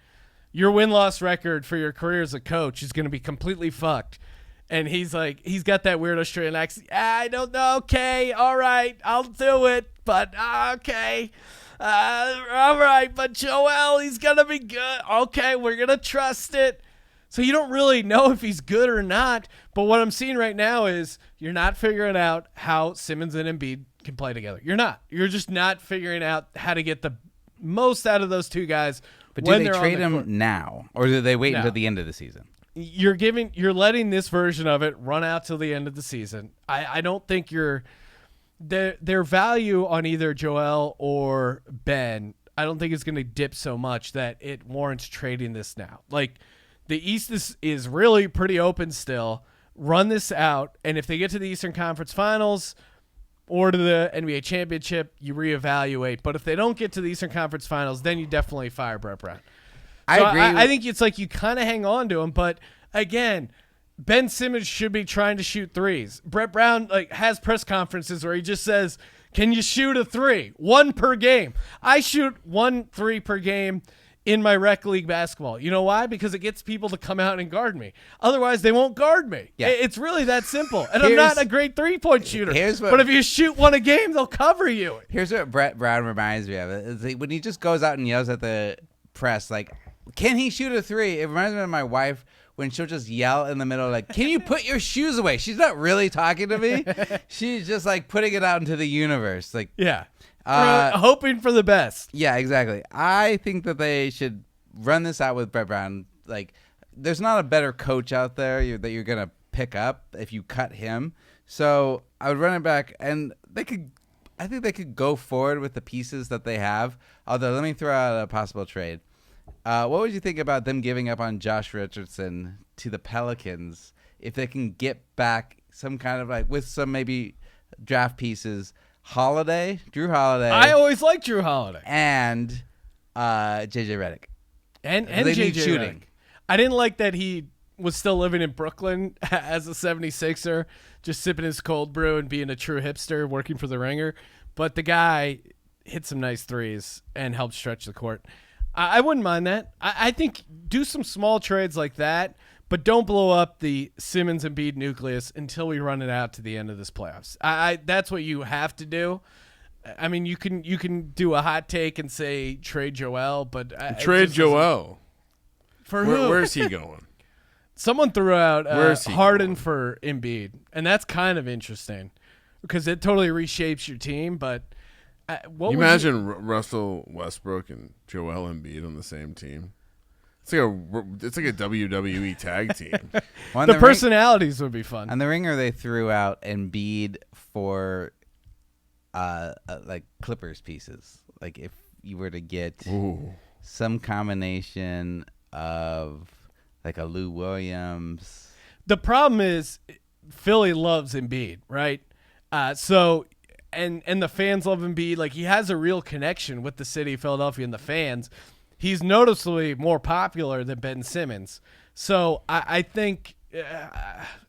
your win-loss record for your career as a coach is going to be completely fucked. And he's got that weird Australian accent. I don't know. Okay, all right, I'll do it. But okay, all right. But Joel, he's gonna be good. Okay, we're gonna trust it. So you don't really know if he's good or not. But what I'm seeing right now is you're not figuring out how Simmons and Embiid can play together. You're not. You're just not figuring out how to get the most out of those 2 guys.
But
when
do they
they're on
trade
the
him
court.
now, or do they wait
No.
until the end of the season?
You're letting this version of it run out till the end of the season. I don't think their value on either Joel or Ben, I don't think it's going to dip so much that it warrants trading this now. Like the East is really pretty open still. Run this out, and if they get to the Eastern Conference Finals or to the NBA Championship, you reevaluate. But if they don't get to the Eastern Conference Finals, then you definitely fire Brett Brown. So
I agree.
I think it's like you kind of hang on to him, but again, Ben Simmons should be trying to shoot threes. Brett Brown has press conferences where he just says, "Can you shoot a 3? 1 per game." I shoot 1 3 per game in my rec league basketball. You know why? Because it gets people to come out and guard me. Otherwise, they won't guard me.
Yeah.
It's really that simple. And I'm not a great 3-point shooter. But if you shoot 1 a game, they'll cover you.
Here's what Brett Brown reminds me of. It's like when he just goes out and yells at the press, like, can he shoot a 3? It reminds me of my wife when she'll just yell in the middle, like, can you put your shoes away? She's not really talking to me. She's just like putting it out into the universe. Like,
Yeah. Hoping for the best.
yeah, exactly. I think that they should run this out with Brett Brown. Like, there's not a better coach out there that you're going to pick up if you cut him. So I would run it back, and I think they could go forward with the pieces that they have. Although, let me throw out a possible trade. What would you think about them giving up on Josh Richardson to the Pelicans if they can get back some kind of with some maybe draft pieces? Drew Holiday.
I always liked Drew Holiday.
And JJ Redick.
And
they need
JJ
shooting.
Redick. I didn't like that he was still living in Brooklyn as a 76er, just sipping his cold brew and being a true hipster working for the Ringer. But the guy hit some nice threes and helped stretch the court. I wouldn't mind that. I think do some small trades like that, but don't blow up the Simmons and Embiid nucleus until we run it out to the end of this playoffs. That's what you have to do. I mean, you can do a hot take and say trade Joel, but
Trade Joel.
For who?
Where's he going?
Someone threw out
Where's he
Harden
going?
for Embiid, and that's kind of interesting because it totally reshapes your team. But what
You
would
imagine Russell Westbrook and Joel Embiid on the same team? It's like a WWE tag team.
On
The
ring-
personalities would be fun.
on the ringer, they threw out Embiid for like Clippers pieces. Like if you were to get
Ooh.
some combination of like a Lou Williams.
The problem is Philly loves Embiid, right? So the fans love Embiid. Like, he has a real connection with the city of Philadelphia and the fans. He's noticeably more popular than Ben Simmons. So I think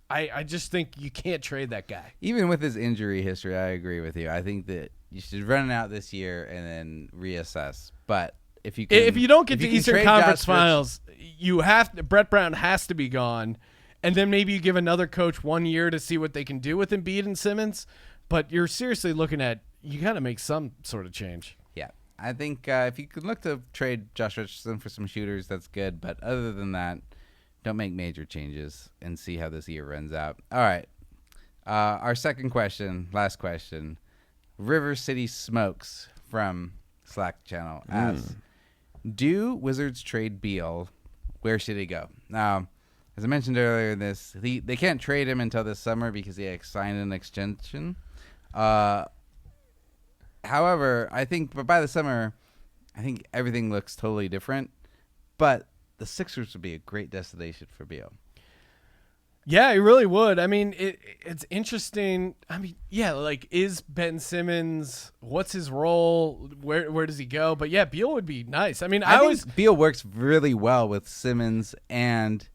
I just think you can't trade that guy.
Even with his injury history, I agree with you. I think that you should run it out this year and then reassess. But if you
don't get to
you can
Eastern
trade
Conference
Josh
Finals, you have to, Brett Brown has to be gone, and then maybe you give another coach 1 year to see what they can do with Embiid and Simmons. But you're seriously looking at, you got to make some sort of change.
Yeah, I think if you could look to trade Josh Richardson for some shooters, that's good. But other than that, don't make major changes and see how this year runs out. All right, our second question, last question. River City Smokes from Slack channel asks, do Wizards trade Beal? Where should he go? Now, as I mentioned earlier in this, they can't trade him until this summer because he signed an extension. However, I think by the summer, I think everything looks totally different. But the Sixers would be a great destination for Beal.
Yeah, it really would. I mean, it's interesting. I mean, yeah, like, is Ben Simmons, what's his role? Where does he go? But yeah, Beal would be nice. I mean, I
think Beal works really well with Simmons and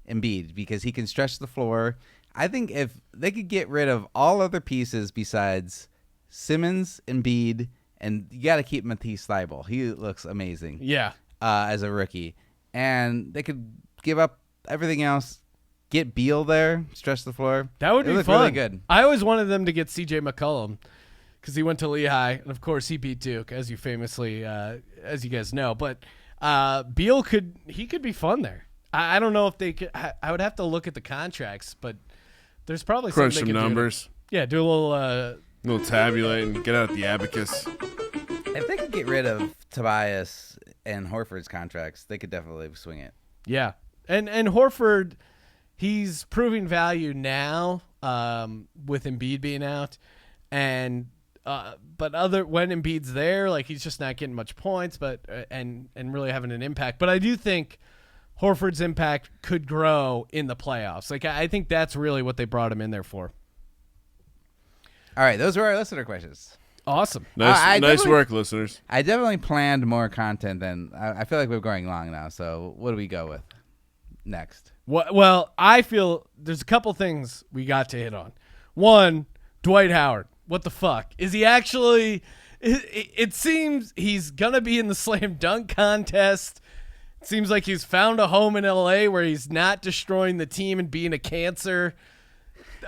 Embiid because he can stretch the floor. I think if they could get rid of all other pieces besides Simmons, Embiid, and you got to keep Matisse Thybulle. He looks amazing.
Yeah.
As a rookie. And they could give up everything else. Get Beal there, stretch the floor.
That would be
look
fun.
really good.
I always wanted them to get CJ McCollum because he went to Lehigh, and of course he beat Duke, as you famously, as you guys know. But Beal could be fun there. I don't know if they could. I would have to look at the contracts, but there's probably
Crunch
something
some
they could
numbers.
do a little
Tabulating. Get out the abacus.
If they could get rid of Tobias and Horford's contracts, they could definitely swing it.
yeah. And Horford, he's proving value now with Embiid being out, and but when Embiid's there, like, he's just not getting much points, but and really having an impact. But I do think Horford's impact could grow in the playoffs. Like, I think that's really what they brought him in there for.
All right, those were our listener questions.
Awesome.
Nice work, listeners.
I definitely planned more content than I feel like we're going long now. So what do we go with next?
Well, I feel there's a couple things we got to hit on. One, Dwight Howard. What the fuck? Is he actually – it seems he's going to be in the slam dunk contest. It seems like he's found a home in L.A. where he's not destroying the team and being a cancer.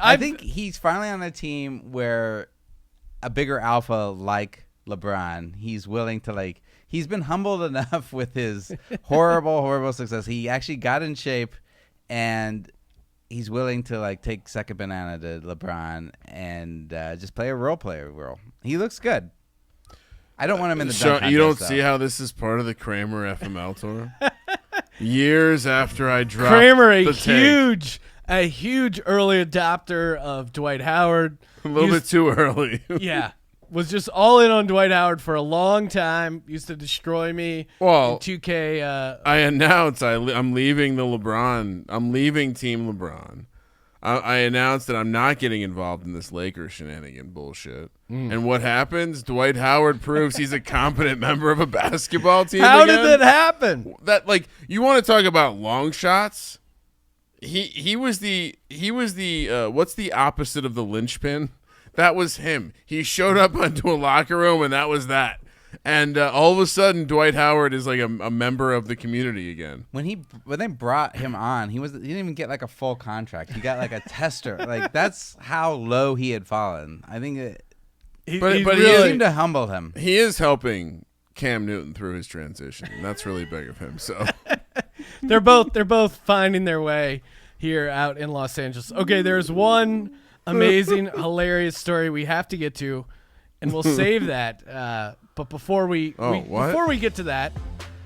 I think he's finally on a team where a bigger alpha like LeBron, he's willing to, like – he's been humbled enough with his horrible success. He actually got in shape, and he's willing to, like, take second banana to LeBron and just play a role player role. He looks good. I don't want him in the dunk contest,
you don't
though.
see how this is part of the Kramer FML tour? Years after I dropped
Kramer,
the
a huge early adopter of Dwight Howard.
a little bit too early.
Yeah. Was just all in on Dwight Howard for a long time. Used to destroy me
Well,
in 2K.
I announced I'm leaving the LeBron. I'm leaving Team LeBron. I announced that I'm not getting involved in this Lakers shenanigan bullshit. And what happens? Dwight Howard proves he's a competent member of a basketball team.
How
again.
did that happen?
That, like, you want to talk about long shots? He was the what's the opposite of the linchpin? That was him. He showed up into a locker room, and that was that. And all of a sudden, Dwight Howard is like a member of the community again.
When they brought him on, he didn't even get like a full contract. He got like a tester. Like, that's how low he had fallen. I think
But
he
really
seemed to humble him.
He is helping Cam Newton through his transition. And that's really big of him. So
They're both finding their way here out in Los Angeles. Okay, there's one amazing, hilarious story we have to get to, and we'll save that. But before we get to that,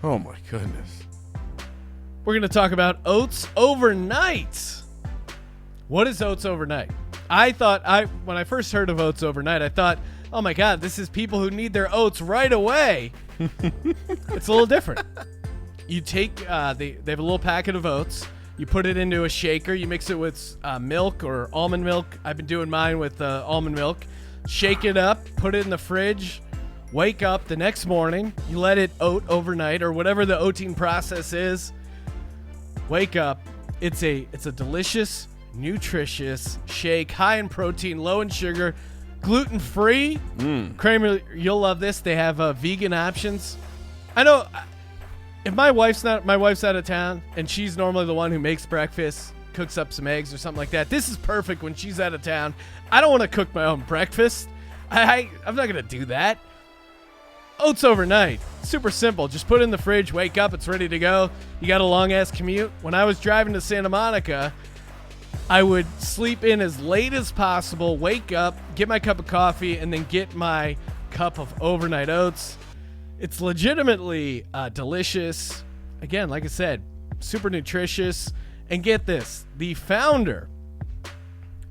oh my goodness,
We're going to talk about oats overnight. What is oats overnight? When I first heard of oats overnight, I thought, oh my God, this is people who need their oats right away. It's a little different. You take, they have a little packet of oats. You put it into a shaker. You mix it with milk or almond milk. I've been doing mine with almond milk. Shake it up, put it in the fridge. Wake up the next morning. You let it oat overnight or whatever the oating process is. Wake up. It's a delicious, nutritious shake, high in protein, low in sugar, gluten-free. Kramer, you'll love this. They have vegan options. I know if my wife's out of town and she's normally the one who makes breakfast, cooks up some eggs or something like that, this is perfect when she's out of town. I don't want to cook my own breakfast. I'm not going to do that. Oats overnight. Super simple. Just put it in the fridge, wake up, it's ready to go. You got a long-ass commute. When I was driving to Santa Monica, I would sleep in as late as possible, wake up, get my cup of coffee, and then get my cup of overnight oats. It's legitimately delicious. Again, like I said, super nutritious. And get this, the founder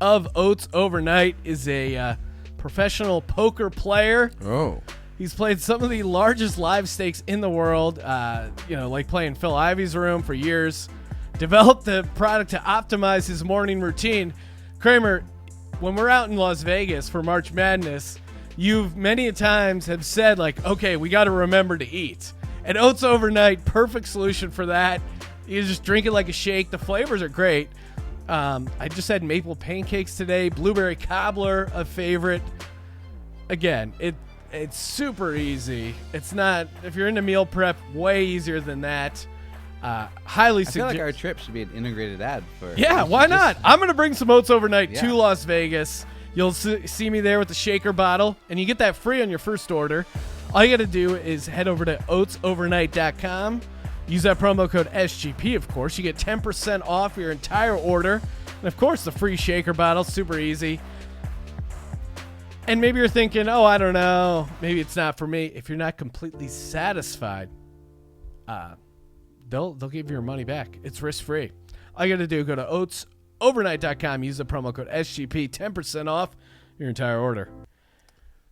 of Oats Overnight is a professional poker player.
Oh.
He's played some of the largest live stakes in the world, like playing Phil Ivey's Room for years. Developed the product to optimize his morning routine. Kramer, when we're out in Las Vegas for March Madness, you've many a times have said, like, okay, we got to remember to eat. And Oats Overnight, perfect solution for that. You just drink it like a shake. The flavors are great. I just had maple pancakes today. Blueberry cobbler, a favorite. Again, it's super easy. It's not, if you're into meal prep, way easier than that. Highly
I feel
suggest.
like our trip should be an integrated ad for.
Yeah, why not? I'm going to bring some Oats Overnight to
Yeah.
Las Vegas. You'll see me there with the shaker bottle, and you get that free on your first order. All you got to do is head over to oatsovernight.com. Use that promo code SGP, of course. You get 10% off your entire order. And, of course, the free shaker bottle. Super easy. And maybe you're thinking, oh, I don't know. Maybe it's not for me. If you're not completely satisfied, they'll give you your money back. It's risk-free. All you got to do, go to oatsovernight.com. Use the promo code SGP. 10% off your entire order.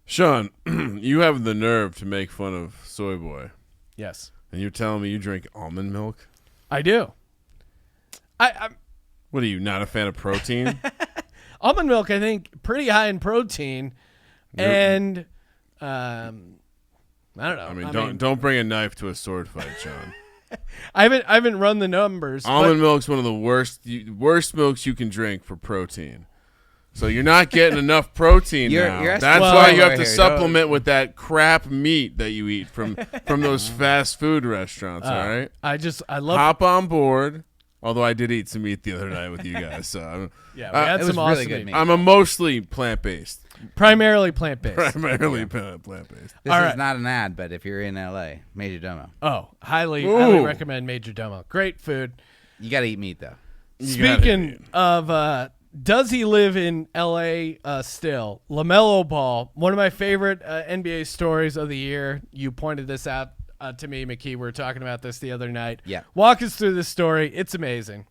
Sean, you have the nerve to make fun of Soy Boy.
Yes.
And you're telling me you drink almond milk?
I do. I'm
What are you, not a fan of protein?
almond milk, I think, pretty high in protein. And I don't know.
I mean, don't bring a knife to a sword fight, Sean.
I haven't run the numbers.
Almond milk's one of the worst milks you can drink for protein. So you're not getting enough protein now. That's why you have to supplement with that crap meat that you eat from those fast food restaurants, all right?
I love
Hop on board. Although I did eat some meat the other night with you guys. So
yeah, we had
it
some
was
awesome
really good
meat.
meat.
I'm a mostly plant-based.
Primarily plant-based.
Primarily plant-based.
This
All
is
right.
not an ad, but if you're in LA, Major Domo.
Oh, highly
Ooh.
recommend Major Domo. Great food.
You got to eat meat, though.
Speaking of, does he live in L.A. Still? LaMelo Ball, one of my favorite NBA stories of the year. You pointed this out to me, McKee. We were talking about this the other night.
Yeah.
Walk us through this story. It's amazing.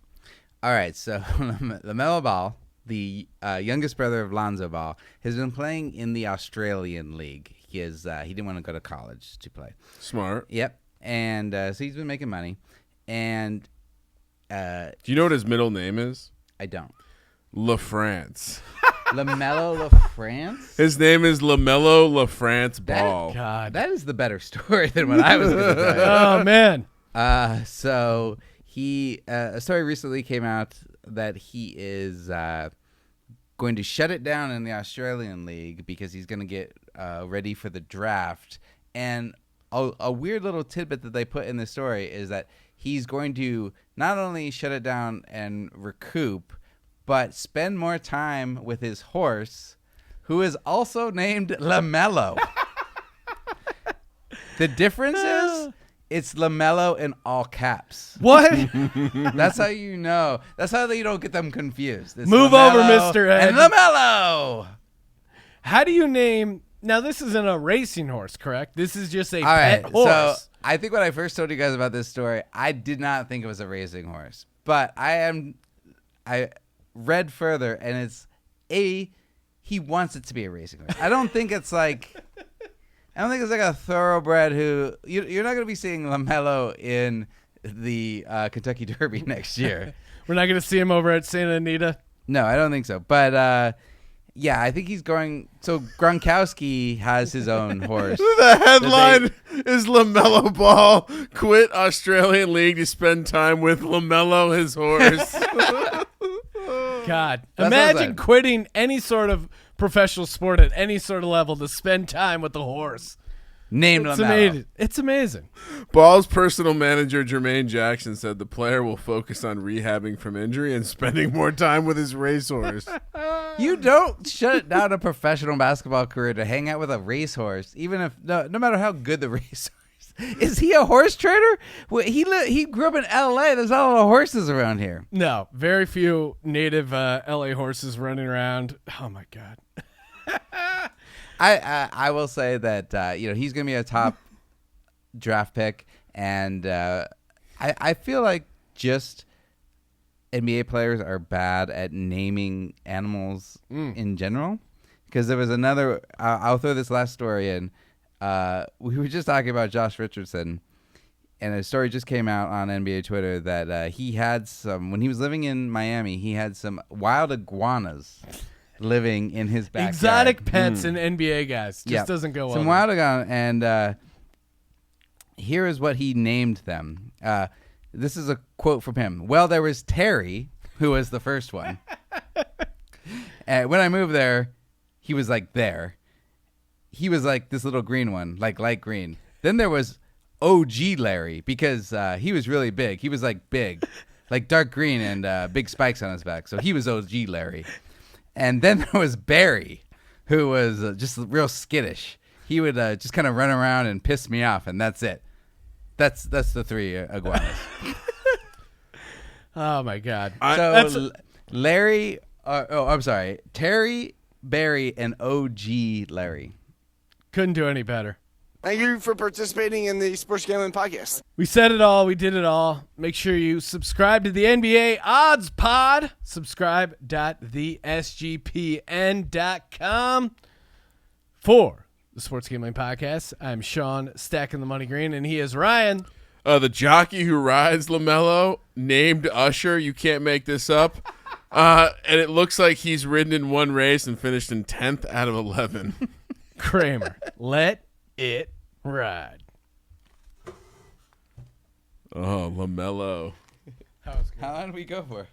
All right, so LaMelo Ball, the youngest brother of Lonzo Ball, has been playing in the Australian League. He didn't want to go to college to play.
Smart.
Yep, and so he's been making money, and
Do you know what his middle name is?
I don't.
LaFrance.
LaMelo LaFrance?
His name is LaMelo LaFrance Ball.
God.
That is the better story than what I was going to say.
Oh, man.
So a story recently came out that he is going to shut it down in the Australian League because he's going to get ready for the draft. And a weird little tidbit that they put in the story is that he's going to not only shut it down and recoup, but spend more time with his horse, who is also named LaMelo. The difference is it's LaMelo in all caps.
What?
That's how you know. That's how you don't get them confused. It's
Move
LaMelo
over, Mr. Ed.
And LaMelo.
How do you name... Now, this isn't a racing horse, correct? This is just a
All right.
pet horse.
So I think when I first told you guys about this story, I did not think it was a racing horse. But I read further, and it's he wants it to be a racing horse. I don't think it's like a thoroughbred who you're not going to be seeing LaMelo in the Kentucky Derby next year.
We're not going to see him over at Santa Anita.
No, I don't think so. But yeah, I think he's going. So Gronkowski has his own horse.
The headline is LaMelo Ball quit Australian League to spend time with LaMelo, his horse.
God,
That's
imagine quitting any sort of professional sport at any sort of level to spend time with the horse.
Named
It's
LaMelo.
amazing. It's amazing.
Ball's personal manager, Jermaine Jackson, said the player will focus on rehabbing from injury and spending more time with his racehorse.
You don't shut down a professional basketball career to hang out with a racehorse, even if no matter how good the racehorse. Is he a horse trader? Well, he grew up in L.A. There's not a lot of horses around here.
No, very few native LA horses running around. Oh my God.
I will say that he's going to be a top draft pick, and I feel like just NBA players are bad at naming animals in general. Because there was another. I'll throw this last story in. We were just talking about Josh Richardson, and a story just came out on NBA Twitter that he had when he was living in Miami, he had some wild iguanas living in his backyard.
Exotic pets and NBA guys. Just doesn't go well.
Some wild iguanas, and here is what he named them. This is a quote from him. Well, there was Terry, who was the first one. And when I moved there, he was like there. He was like this little green one, like light green. Then there was OG Larry because he was really big. He was like big, like dark green and big spikes on his back. So he was OG Larry. And then there was Barry, who was just real skittish. He would just kind of run around and piss me off, and that's it. That's the three iguanas.
Oh my God.
Larry. I'm sorry. Terry, Barry, and OG Larry.
Couldn't do any better.
Thank you for participating in the Sports Gambling Podcast.
We said it all. We did it all. Make sure you subscribe to the NBA Odds Pod. Subscribe.thesgpn.com. For the Sports Gambling Podcast, I'm Sean, stacking the money green, and he is Ryan.
The jockey who rides LaMelo, named Usher. You can't make this up. And it looks like he's ridden in one race and finished in 10th out of 11.
Kramer. Let it ride.
Oh, LaMelo.
How long did we go for?